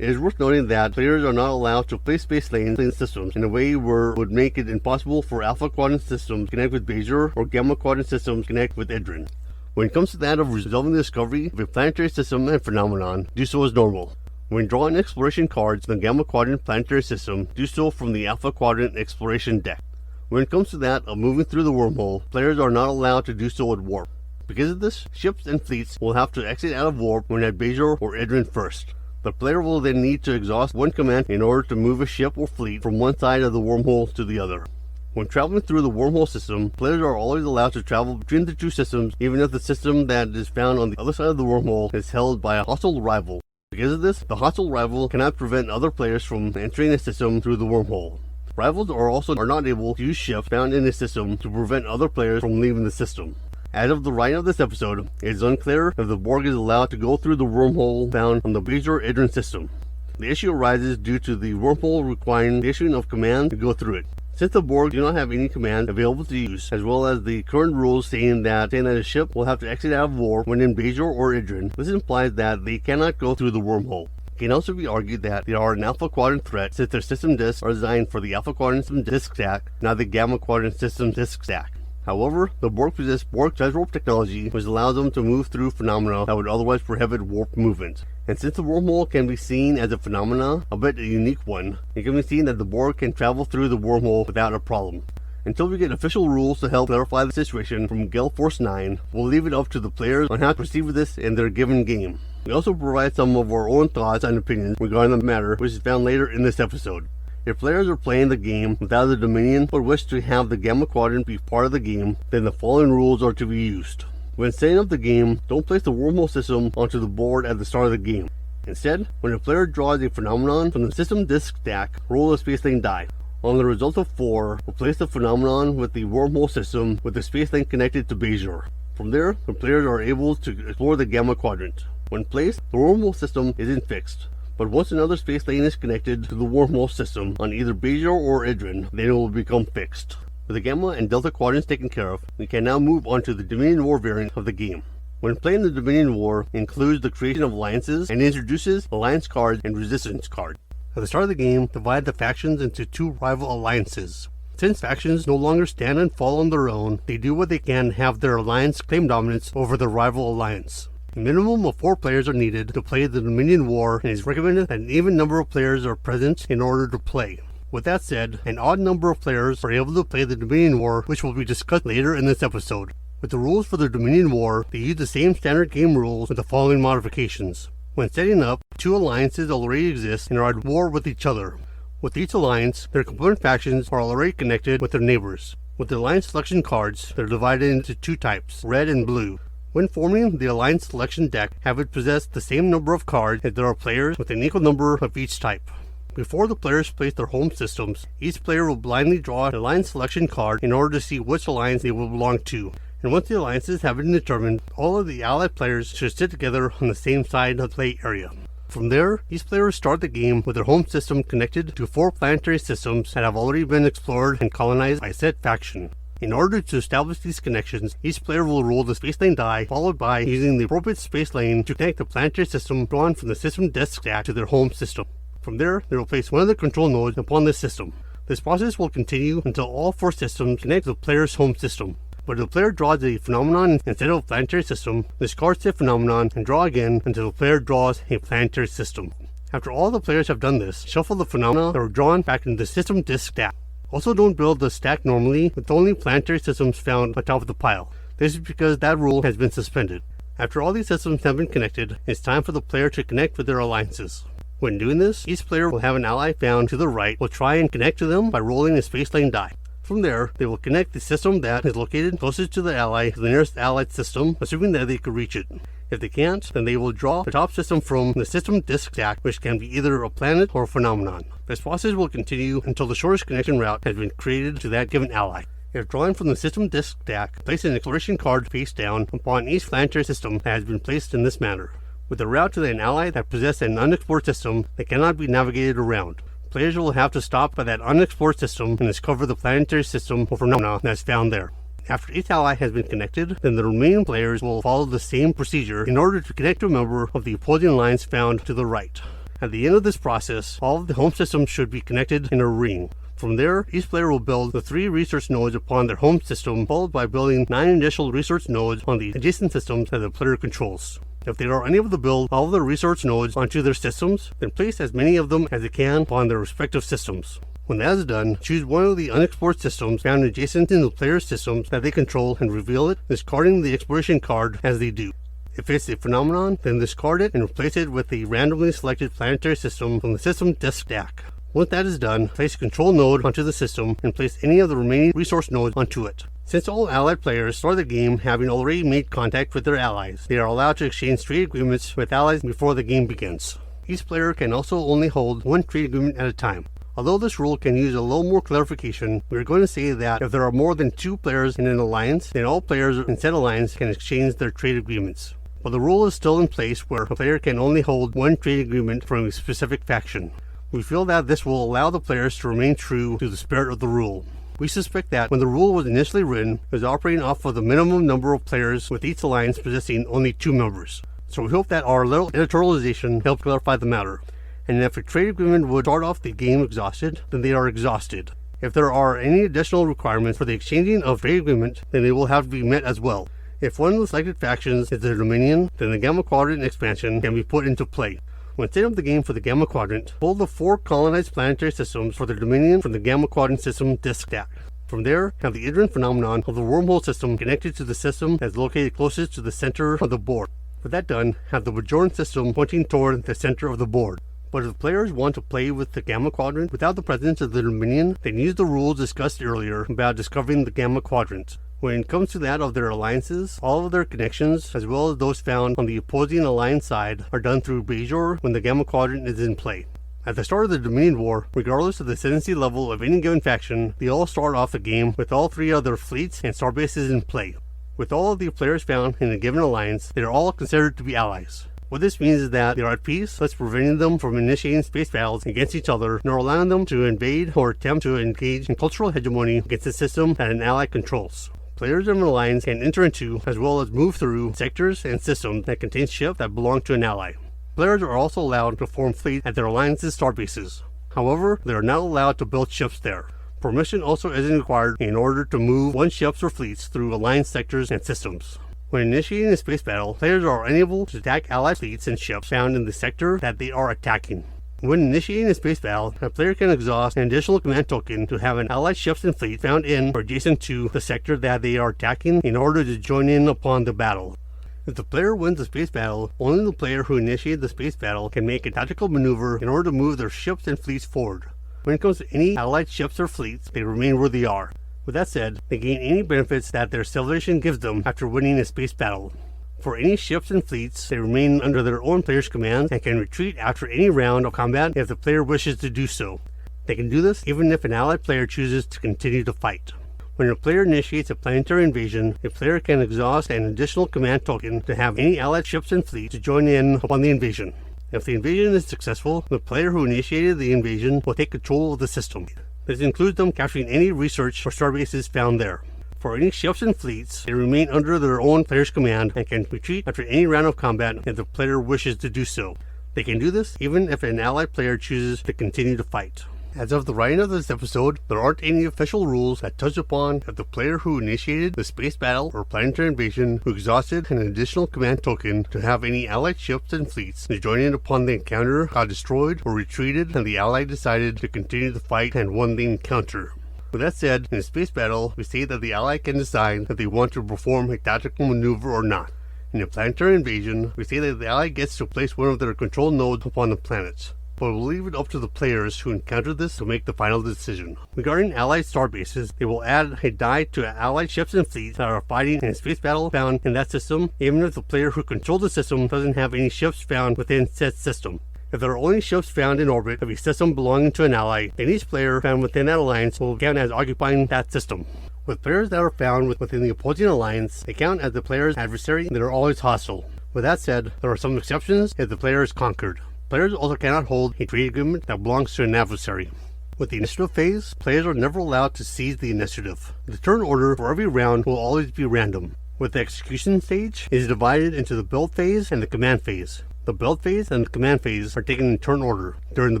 It is worth noting that players are not allowed to place space lane systems in a way where it would make it impossible for Alpha Quadrant systems to connect with Bajor or Gamma Quadrant systems to connect with Edrin. When it comes to that of resolving the discovery of a planetary system and phenomenon, do so as normal. When drawing exploration cards in the Gamma Quadrant planetary system, do so from the Alpha Quadrant exploration deck. When it comes to that of moving through the wormhole, players are not allowed to do so at warp. Because of this, ships and fleets will have to exit out of warp when at Bajor or Edrin first. The player will then need to exhaust one command in order to move a ship or fleet from one side of the wormhole to the other. When traveling through the wormhole system, players are always allowed to travel between the two systems even if the system that is found on the other side of the wormhole is held by a hostile rival. Because of this, the hostile rival cannot prevent other players from entering the system through the wormhole. Rivals are not able to use ships found in the system to prevent other players from leaving the system. As of the writing of this episode, it is unclear if the Borg is allowed to go through the wormhole found on the Bajor Edrin system. The issue arises due to the wormhole requiring the issuing of commands to go through it. Since the Borg do not have any command available to use, as well as the current rules saying that a ship will have to exit out of warp when in Bajor or Edrin, this implies that they cannot go through the wormhole. It can also be argued that they are an Alpha Quadrant threat since their system disks are designed for the Alpha Quadrant system disk stack, not the Gamma Quadrant system disk stack. However, the Borg possess Borg warp technology which allows them to move through phenomena that would otherwise prohibit warp movement. And since the wormhole can be seen as a phenomena, albeit a unique one, it can be seen that the Borg can travel through the wormhole without a problem. Until we get official rules to help clarify the situation from Gale Force 9, we'll leave it up to the players on how to proceed with this in their given game. We also provide some of our own thoughts and opinions regarding the matter, which is found later in this episode. If players are playing the game without the Dominion but wish to have the Gamma Quadrant be part of the game, then the following rules are to be used. When setting up the game, don't place the wormhole system onto the board at the start of the game. Instead, when a player draws a phenomenon from the system disk stack, roll a space lane die. On the result of 4, replace the phenomenon with the wormhole system with the space lane connected to Bajor. From there, the players are able to explore the Gamma Quadrant. When placed, the wormhole system isn't fixed. But once another space lane is connected to the wormhole system on either Bajor or Edrin, then it will become fixed. With the Gamma and Delta quadrants taken care of, we can now move on to the Dominion War variant of the game. When playing the Dominion War, it includes the creation of alliances and introduces alliance cards and resistance cards. At the start of the game, divide the factions into 2 rival alliances. Since factions no longer stand and fall on their own, they do what they can to have their alliance claim dominance over the rival alliance. A minimum of 4 players are needed to play the Dominion War, and it is recommended that an even number of players are present in order to play. With that said, an odd number of players are able to play the Dominion War, which will be discussed later in this episode. With the rules for the Dominion War, they use the same standard game rules with the following modifications. When setting up, 2 alliances already exist and are at war with each other. With each alliance, their component factions are already connected with their neighbors. With the alliance selection cards, they're divided into 2 types, red and blue. When forming the alliance selection deck, have it possess the same number of cards as there are players with an equal number of each type. Before the players place their home systems, each player will blindly draw an alliance selection card in order to see which alliance they will belong to. And once the alliances have been determined, all of the allied players should sit together on the same side of the play area. From there, these players start the game with their home system connected to 4 planetary systems that have already been explored and colonized by said faction. In order to establish these connections, each player will roll the space lane die, followed by using the appropriate space lane to connect the planetary system drawn from the system disk stack to their home system. From there, they will place one of the control nodes upon the system. This process will continue until all 4 systems connect to the player's home system. But if the player draws a phenomenon instead of a planetary system, discards the phenomenon and draw again until the player draws a planetary system. After all the players have done this, shuffle the phenomena that were drawn back into the system disk stack. Also, don't build the stack normally with only planetary systems found on top of the pile. This is because that rule has been suspended. After all these systems have been connected, it's time for the player to connect with their alliances. When doing this, each player will have an ally found to the right, will try and connect to them by rolling a space lane die. From there, they will connect the system that is located closest to the ally to the nearest allied system, assuming that they could reach it. If they can't, then they will draw the top system from the system disk stack, which can be either a planet or a phenomenon. This process will continue until the shortest connection route has been created to that given ally. If drawing from the system disk stack, place an exploration card face down upon each planetary system that has been placed in this manner, with a route to an ally that possesses an unexplored system that cannot be navigated around. Players will have to stop by that unexplored system and discover the planetary system or phenomena that is found there. After each ally has been connected, then the remaining players will follow the same procedure in order to connect to a member of the opposing alliance found to the right. At the end of this process, all of the home systems should be connected in a ring. From there, each player will build the 3 research nodes upon their home system, followed by building 9 additional research nodes on the adjacent systems that the player controls. If they are unable to build all of the research nodes onto their systems, then place as many of them as they can upon their respective systems. When that is done, choose one of the unexplored systems found adjacent to the player's systems that they control and reveal it, discarding the exploration card as they do. If it's a phenomenon, then discard it and replace it with a randomly selected planetary system from the system disk stack. Once that is done, place a control node onto the system and place any of the remaining resource nodes onto it. Since all allied players start the game having already made contact with their allies, they are allowed to exchange trade agreements with allies before the game begins. Each player can also only hold 1 trade agreement at a time. Although this rule can use a little more clarification, we are going to say that if there are more than 2 players in an alliance, then all players in said alliance can exchange their trade agreements. But the rule is still in place where a player can only hold 1 trade agreement from a specific faction. We feel that this will allow the players to remain true to the spirit of the rule. We suspect that when the rule was initially written, it was operating off of the minimum number of players, with each alliance possessing only 2 members. So we hope that our little editorialization helped clarify the matter. And if a trade agreement would start off the game exhausted, then they are exhausted. If there are any additional requirements for the exchanging of trade agreement, then they will have to be met as well. If one of the selected factions is the Dominion, then the Gamma Quadrant expansion can be put into play. When setting up the game for the Gamma Quadrant, pull the 4 colonized planetary systems for the Dominion from the Gamma Quadrant system disk stack. From there, have the Idrin phenomenon of the wormhole system connected to the system that is located closest to the center of the board. With that done, have the Bajoran system pointing toward the center of the board. But if players want to play with the Gamma Quadrant without the presence of the Dominion, they use the rules discussed earlier about discovering the Gamma Quadrant. When it comes to that of their alliances, all of their connections, as well as those found on the opposing alliance side, are done through Bajor when the Gamma Quadrant is in play. At the start of the Dominion War, regardless of the ascendancy level of any given faction, they all start off the game with all 3 of their fleets and starbases in play. With all of the players found in a given alliance, they are all considered to be allies. What this means is that they are at peace, thus preventing them from initiating space battles against each other, nor allowing them to invade or attempt to engage in cultural hegemony against the system that an ally controls. Players of an alliance can enter into, as well as move through, sectors and systems that contain ships that belong to an ally. Players are also allowed to form fleets at their alliance's starbases. However, they are not allowed to build ships there. Permission also isn't required in order to move 1 ships or fleets through alliance sectors and systems. When initiating a space battle, players are unable to attack allied fleets and ships found in the sector that they are attacking. When initiating a space battle, a player can exhaust an additional command token to have an allied ships and fleet found in or adjacent to the sector that they are attacking in order to join in upon the battle. If the player wins the space battle, only the player who initiated the space battle can make a tactical maneuver in order to move their ships and fleets forward. When it comes to any allied ships or fleets, they remain where they are. With that said, they gain any benefits that their civilization gives them after winning a space battle. For any ships and fleets, they remain under their own player's command and can retreat after any round of combat if the player wishes to do so. They can do this even if an allied player chooses to continue to fight. When a player initiates a planetary invasion, a player can exhaust an additional command token to have any allied ships and fleets to join in upon the invasion. If the invasion is successful, the player who initiated the invasion will take control of the system. This includes them capturing any research or starbases found there. For any ships and fleets, they remain under their own player's command and can retreat after any round of combat if the player wishes to do so. They can do this even if an allied player chooses to continue to fight. As of the writing of this episode, there aren't any official rules that touch upon if the player who initiated the space battle or planetary invasion who exhausted an additional command token to have any allied ships and fleets to join in upon the encounter got destroyed or retreated and the ally decided to continue the fight and won the encounter. With that said, in a space battle, we say that the ally can decide if they want to perform a tactical maneuver or not. In a planetary invasion, we say that the ally gets to place one of their control nodes upon the planet. But we'll leave it up to the players who encounter this to make the final decision. Regarding allied starbases, they will add a die to allied ships and fleets that are fighting in a space battle found in that system, even if the player who controls the system doesn't have any ships found within said system. If there are only ships found in orbit of a system belonging to an ally, then each player found within that alliance will count as occupying that system. With players that are found within the opposing alliance, they count as the player's adversary and they are always hostile. With that said, there are some exceptions if the player is conquered. Players also cannot hold a trade agreement that belongs to an adversary. With the initiative phase, players are never allowed to seize the initiative. The turn order for every round will always be random. With the execution stage, it is divided into the build phase and the command phase. The build phase and the command phase are taken in turn order. During the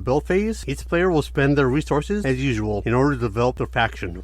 build phase, each player will spend their resources as usual in order to develop their faction.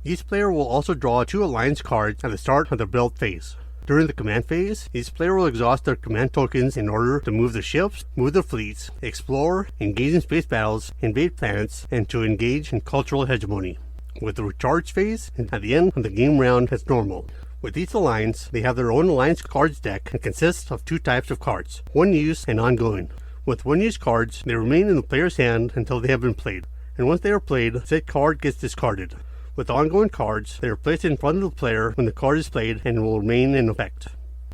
Each player will also draw 2 alliance cards at the start of the build phase. During the command phase, each player will exhaust their command tokens in order to move their ships, move their fleets, explore, engage in space battles, invade planets, and to engage in cultural hegemony. With the recharge phase, at the end of the game round as normal. With each alliance, they have their own alliance cards deck and consists of 2 types of cards, one use and ongoing. With one use cards, they remain in the player's hand until they have been played, and once they are played, said card gets discarded. With ongoing cards, they are placed in front of the player when the card is played and will remain in effect.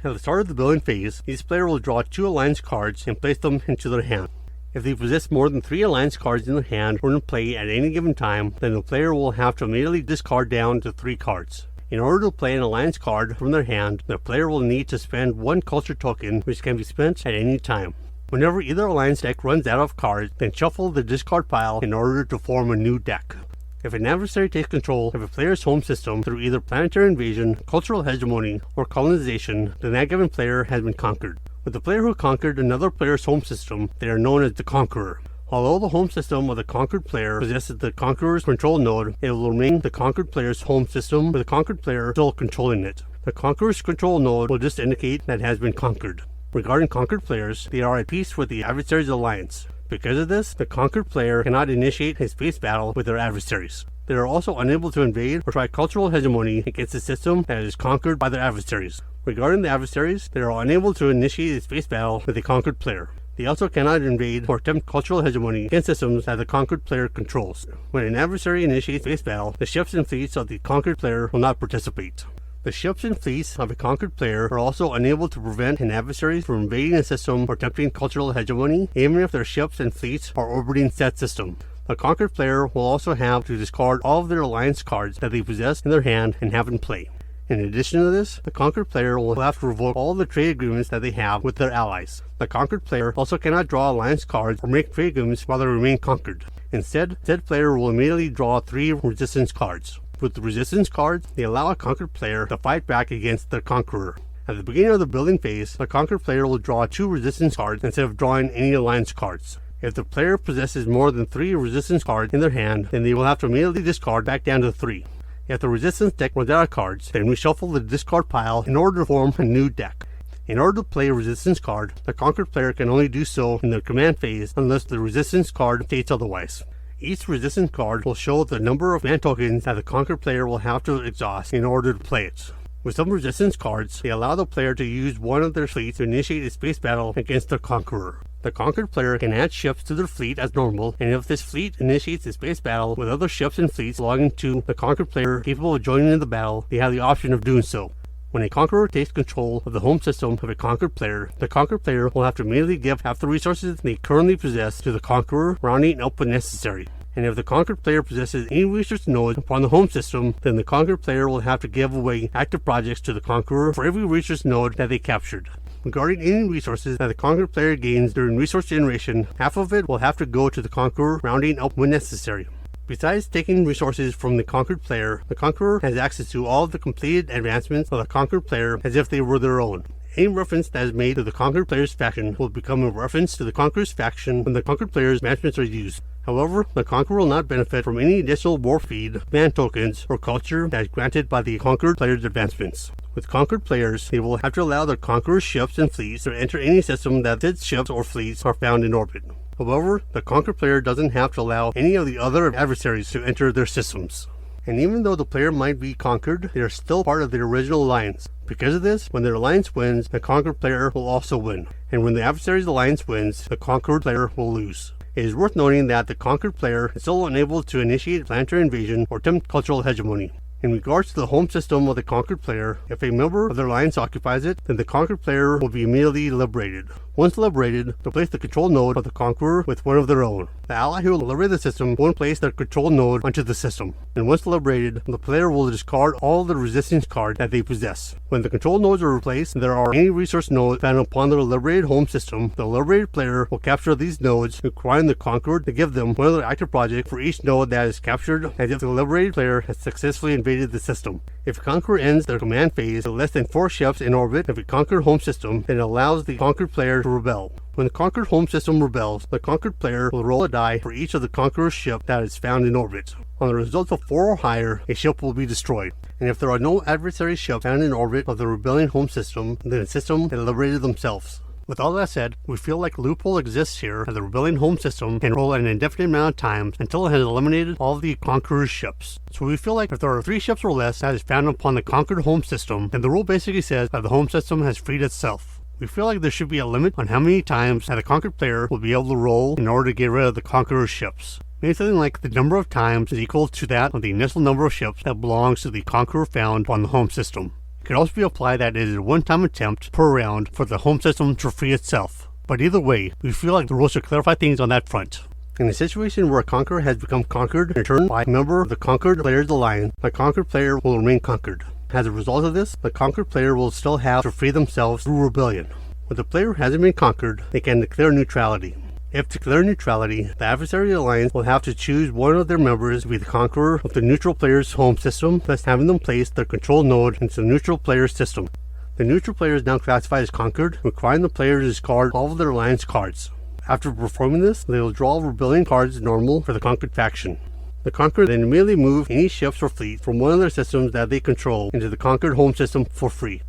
At the start of the building phase, each player will draw 2 alliance cards and place them into their hand. If they possess more than 3 alliance cards in their hand or in play at any given time, then the player will have to immediately discard down to 3 cards. In order to play an alliance card from their hand, the player will need to spend 1 culture token, which can be spent at any time. Whenever either alliance deck runs out of cards, then shuffle the discard pile in order to form a new deck. If an adversary takes control of a player's home system through either planetary invasion, cultural hegemony, or colonization, then that given player has been conquered. With the player who conquered another player's home system, they are known as the Conqueror. Although the home system of the conquered player possesses the Conqueror's control node, it will remain the conquered player's home system with the conquered player still controlling it. The Conqueror's control node will just indicate that it has been conquered. Regarding conquered players, they are at peace with the adversary's alliance. Because of this, the conquered player cannot initiate a space battle with their adversaries. They are also unable to invade or try cultural hegemony against a system that is conquered by their adversaries. Regarding the adversaries, they are unable to initiate a space battle with a conquered player. They also cannot invade or attempt cultural hegemony against systems that the conquered player controls. When an adversary initiates a space battle, the ships and fleets of the conquered player will not participate. The ships and fleets of a conquered player are also unable to prevent an adversary from invading a system or attempting cultural hegemony, even if their ships and fleets are orbiting said system. The conquered player will also have to discard all of their alliance cards that they possess in their hand and have in play. In addition to this, the conquered player will have to revoke all the trade agreements that they have with their allies. The conquered player also cannot draw alliance cards or make trade agreements while they remain conquered. Instead, said player will immediately draw 3 resistance cards. With the resistance cards, they allow a conquered player to fight back against their conqueror. At the beginning of the building phase, the conquered player will draw 2 resistance cards instead of drawing any alliance cards. If the player possesses more than 3 resistance cards in their hand, then they will have to immediately discard back down to 3. If the resistance deck runs out of cards, then reshuffle the discard pile in order to form a new deck. In order to play a resistance card, the conquered player can only do so in the command phase unless the resistance card states otherwise. Each resistance card will show the number of command tokens that the conquered player will have to exhaust in order to play it. With some resistance cards, they allow the player to use one of their fleets to initiate a space battle against their conqueror. The conquered player can add ships to their fleet as normal, and if this fleet initiates a space battle with other ships and fleets belonging to the conquered player capable of joining in the battle, they have the option of doing so. When a conqueror takes control of the home system of a conquered player, the conquered player will have to immediately give half the resources they currently possess to the conqueror, rounding up when necessary. And if the conquered player possesses any research nodes upon the home system, then the conquered player will have to give away active projects to the conqueror for every research node that they captured. Regarding any resources that the conquered player gains during resource generation, half of it will have to go to the conqueror, rounding up when necessary. Besides taking resources from the conquered player, the conqueror has access to all of the completed advancements of the conquered player as if they were their own. Any reference that is made to the conquered player's faction will become a reference to the conqueror's faction when the conquered player's advancements are used. However, the conqueror will not benefit from any additional war feed, command tokens, or culture that is granted by the conquered player's advancements. With conquered players, they will have to allow their conqueror's ships and fleets to enter any system that said ships or fleets are found in orbit. However, the conquered player doesn't have to allow any of the other adversaries to enter their systems. And even though the player might be conquered, they are still part of the original alliance. Because of this, when their alliance wins, the conquered player will also win. And when the adversary's alliance wins, the conquered player will lose. It is worth noting that the conquered player is still unable to initiate planetary invasion or attempt cultural hegemony. In regards to the home system of the conquered player, if a member of their alliance occupies it, then the conquered player will be immediately liberated. Once liberated, they'll place the control node of the conqueror with one of their own. The ally who will liberate the system won't place their control node onto the system. And once liberated, the player will discard all the resistance cards that they possess. When the control nodes are replaced and there are any resource nodes found upon their liberated home system, the liberated player will capture these nodes, requiring the conqueror to give them one of their active projects for each node that is captured, as if the liberated player has successfully invaded invaded the system. If a conqueror ends their command phase with less than 4 ships in orbit of a conquered home system, then it allows the conquered player to rebel. When the conquered home system rebels, the conquered player will roll a die for each of the conqueror's ship that is found in orbit. On the result of 4 or higher, a ship will be destroyed. And if there are no adversary ships found in orbit of the rebellion home system, then the system has liberated themselves. With all that said, we feel like a loophole exists here that the rebellion home system can roll an indefinite amount of times until it has eliminated all of the conqueror's ships. So we feel like if there are 3 ships or less that is found upon the conquered home system, then the rule basically says that the home system has freed itself. We feel like there should be a limit on how many times that the conquered player will be able to roll in order to get rid of the conqueror's ships. Maybe something like the number of times is equal to that of the initial number of ships that belongs to the conqueror found on the home system. It could also be applied that it is a one-time attempt per round for the home system to free itself. But either way, we feel like the rules should clarify things on that front. In a situation where a conqueror has become conquered in turn by a member of the conquered player's alliance, the conquered player will remain conquered. As a result of this, the conquered player will still have to free themselves through rebellion. When the player hasn't been conquered, they can declare neutrality. If to declare neutrality, the adversary alliance will have to choose one of their members to be the conqueror of the neutral player's home system, thus having them place their control node into the neutral player's system. The neutral player is now classified as conquered, requiring the player to discard all of their alliance cards. After performing this, they will draw rebellion cards normal for the conquered faction. The conqueror then immediately move any ships or fleet from one of their systems that they control into the conquered home system for free.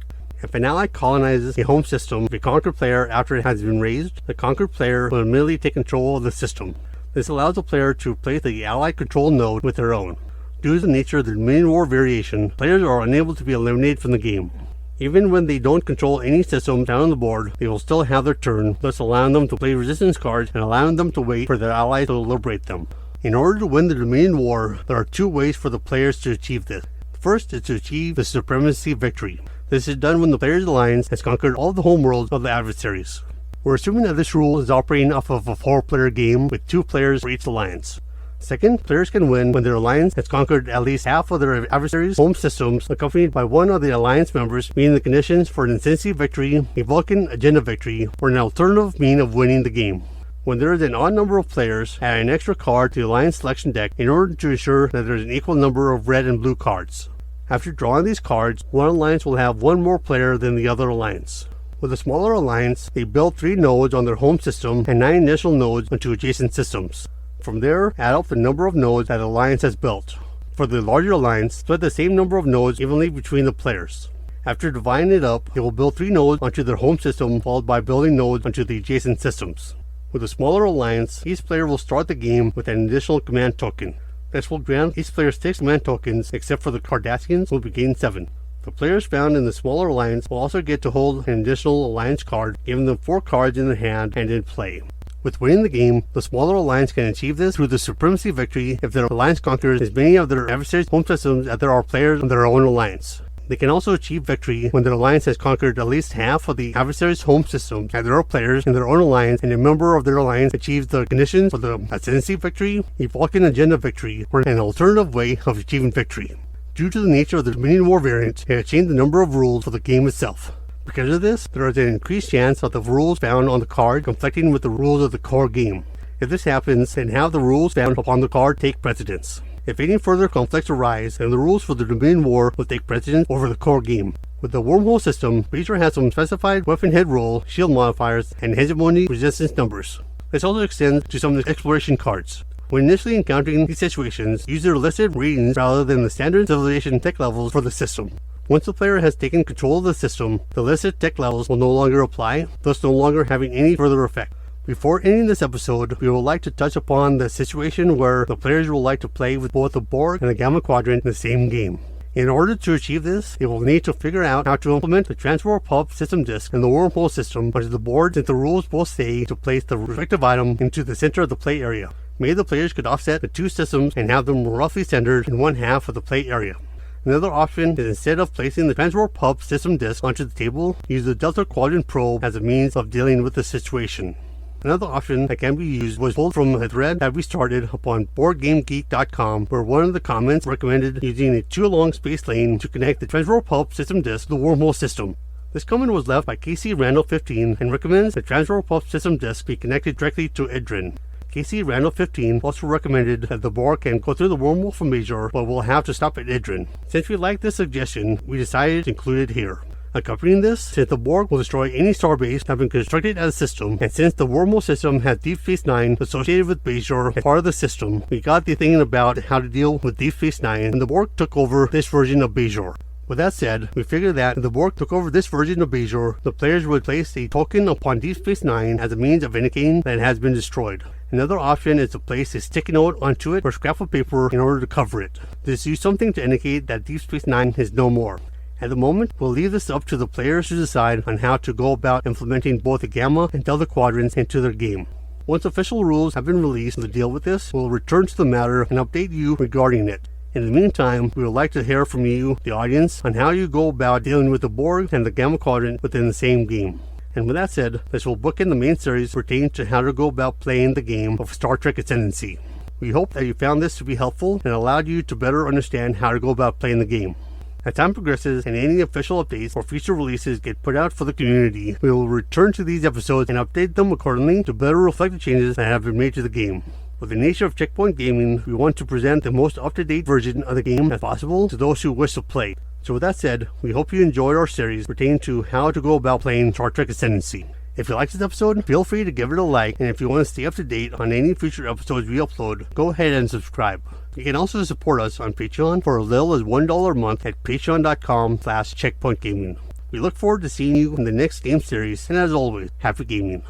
If an ally colonizes a home system of a conquered player after it has been raised, the conquered player will immediately take control of the system. This allows the player to replace the allied control node with their own. Due to the nature of the Dominion War variation, players are unable to be eliminated from the game. Even when they don't control any system found on the board, they will still have their turn, thus allowing them to play resistance cards and allowing them to wait for their allies to liberate them. In order to win the Dominion War, there are 2 ways for the players to achieve this. First is to achieve the supremacy victory. This is done when the player's alliance has conquered all the homeworlds of the adversaries. We're assuming that this rule is operating off of a 4-player game with 2 players for each alliance. Second, players can win when their alliance has conquered at least half of their adversaries' home systems, accompanied by one of the alliance members meeting the conditions for an Ascendancy victory, a Vulcan agenda victory, or an alternative mean of winning the game. When there is an odd number of players, add an extra card to the alliance selection deck in order to ensure that there is an equal number of red and blue cards. After drawing these cards, one alliance will have 1 more player than the other alliance. With a smaller alliance, they build 3 nodes on their home system and 9 initial nodes onto adjacent systems. From there, add up the number of nodes that the alliance has built. For the larger alliance, split the same number of nodes evenly between the players. After dividing it up, they will build 3 nodes onto their home system, followed by building nodes onto the adjacent systems. With a smaller alliance, each player will start the game with an additional command token. This will grant each player 6 command tokens, except for the Cardassians, who will be gained 7. The players found in the smaller alliance will also get to hold an additional alliance card, giving them 4 cards in their hand and in play. With winning the game, the smaller alliance can achieve this through the supremacy victory if their alliance conquers as many of their adversaries' home systems as there are players in their own alliance. They can also achieve victory when their alliance has conquered at least half of the adversary's home system, and there are players in their own alliance, and a member of their alliance achieves the conditions for the Ascendancy victory, a Vulcan agenda victory, or an alternative way of achieving victory. Due to the nature of the Dominion War variant, it has changed the number of rules for the game itself. Because of this, there is an increased chance of the rules found on the card conflicting with the rules of the core game. If this happens, then have the rules found upon the card take precedence. If any further conflicts arise, then the rules for the Dominion War will take precedence over the core game. With the wormhole system, Breacher has some specified weapon head roll, shield modifiers, and hegemony resistance numbers. This also extends to some of the exploration cards. When initially encountering these situations, use their listed ratings rather than the standard civilization tech levels for the system. Once the player has taken control of the system, the listed tech levels will no longer apply, thus no longer having any further effect. Before ending this episode, we would like to touch upon the situation where the players will like to play with both the Borg and the Gamma Quadrant in the same game. In order to achieve this, they will need to figure out how to implement the transport pub system disk and the wormhole system onto the board, since the rules both say to place the respective item into the center of the play area. Maybe the players could offset the 2 systems and have them roughly centered in one half of the play area. Another option is, instead of placing the transport pub system disk onto the table, use the Delta Quadrant probe as a means of dealing with the situation. Another option that can be used was pulled from a thread that we started upon BoardGameGeek.com, where one of the comments recommended using a 2-along space lane to connect the transport pulp system disk to the wormhole system. This comment was left by Casey Randall 15 and recommends the transport pulp system disk be connected directly to Edrin. Casey Randall 15 also recommended that the Borg can go through the wormhole from Major, but will have to stop at Idrin. Since we liked this suggestion, we decided to include it here. Accompanying this, since the Borg will destroy any starbase that has been constructed as a system, and since the wormhole system has Deep Space Nine associated with Bajor as part of the system, we got to thinking about how to deal with Deep Space Nine, and the Borg took over this version of Bajor. With that said, we figured that if the Borg took over this version of Bajor, the players would place a token upon Deep Space Nine as a means of indicating that it has been destroyed. Another option is to place a sticky note onto it or scrap of paper in order to cover it. This use something to indicate that Deep Space Nine is no more. At the moment, we'll leave this up to the players to decide on how to go about implementing both the Gamma and Delta Quadrants into their game. Once official rules have been released to deal with this, we'll return to the matter and update you regarding it. In the meantime, we would like to hear from you, the audience, on how you go about dealing with the Borg and the Gamma Quadrant within the same game. And with that said, this will bookend the main series pertaining to how to go about playing the game of Star Trek Ascendancy. We hope that you found this to be helpful and allowed you to better understand how to go about playing the game. As time progresses and any official updates or future releases get put out for the community, we will return to these episodes and update them accordingly to better reflect the changes that have been made to the game. With the nature of Checkpoint Gaming, we want to present the most up-to-date version of the game as possible to those who wish to play. So with that said, we hope you enjoyed our series pertaining to how to go about playing Star Trek Ascendancy. If you liked this episode, feel free to give it a like, and if you want to stay up to date on any future episodes we upload, go ahead and subscribe. You can also support us on Patreon for as little as $1 a month at patreon.com/checkpointgaming. We look forward to seeing you in the next game series, and as always, happy gaming.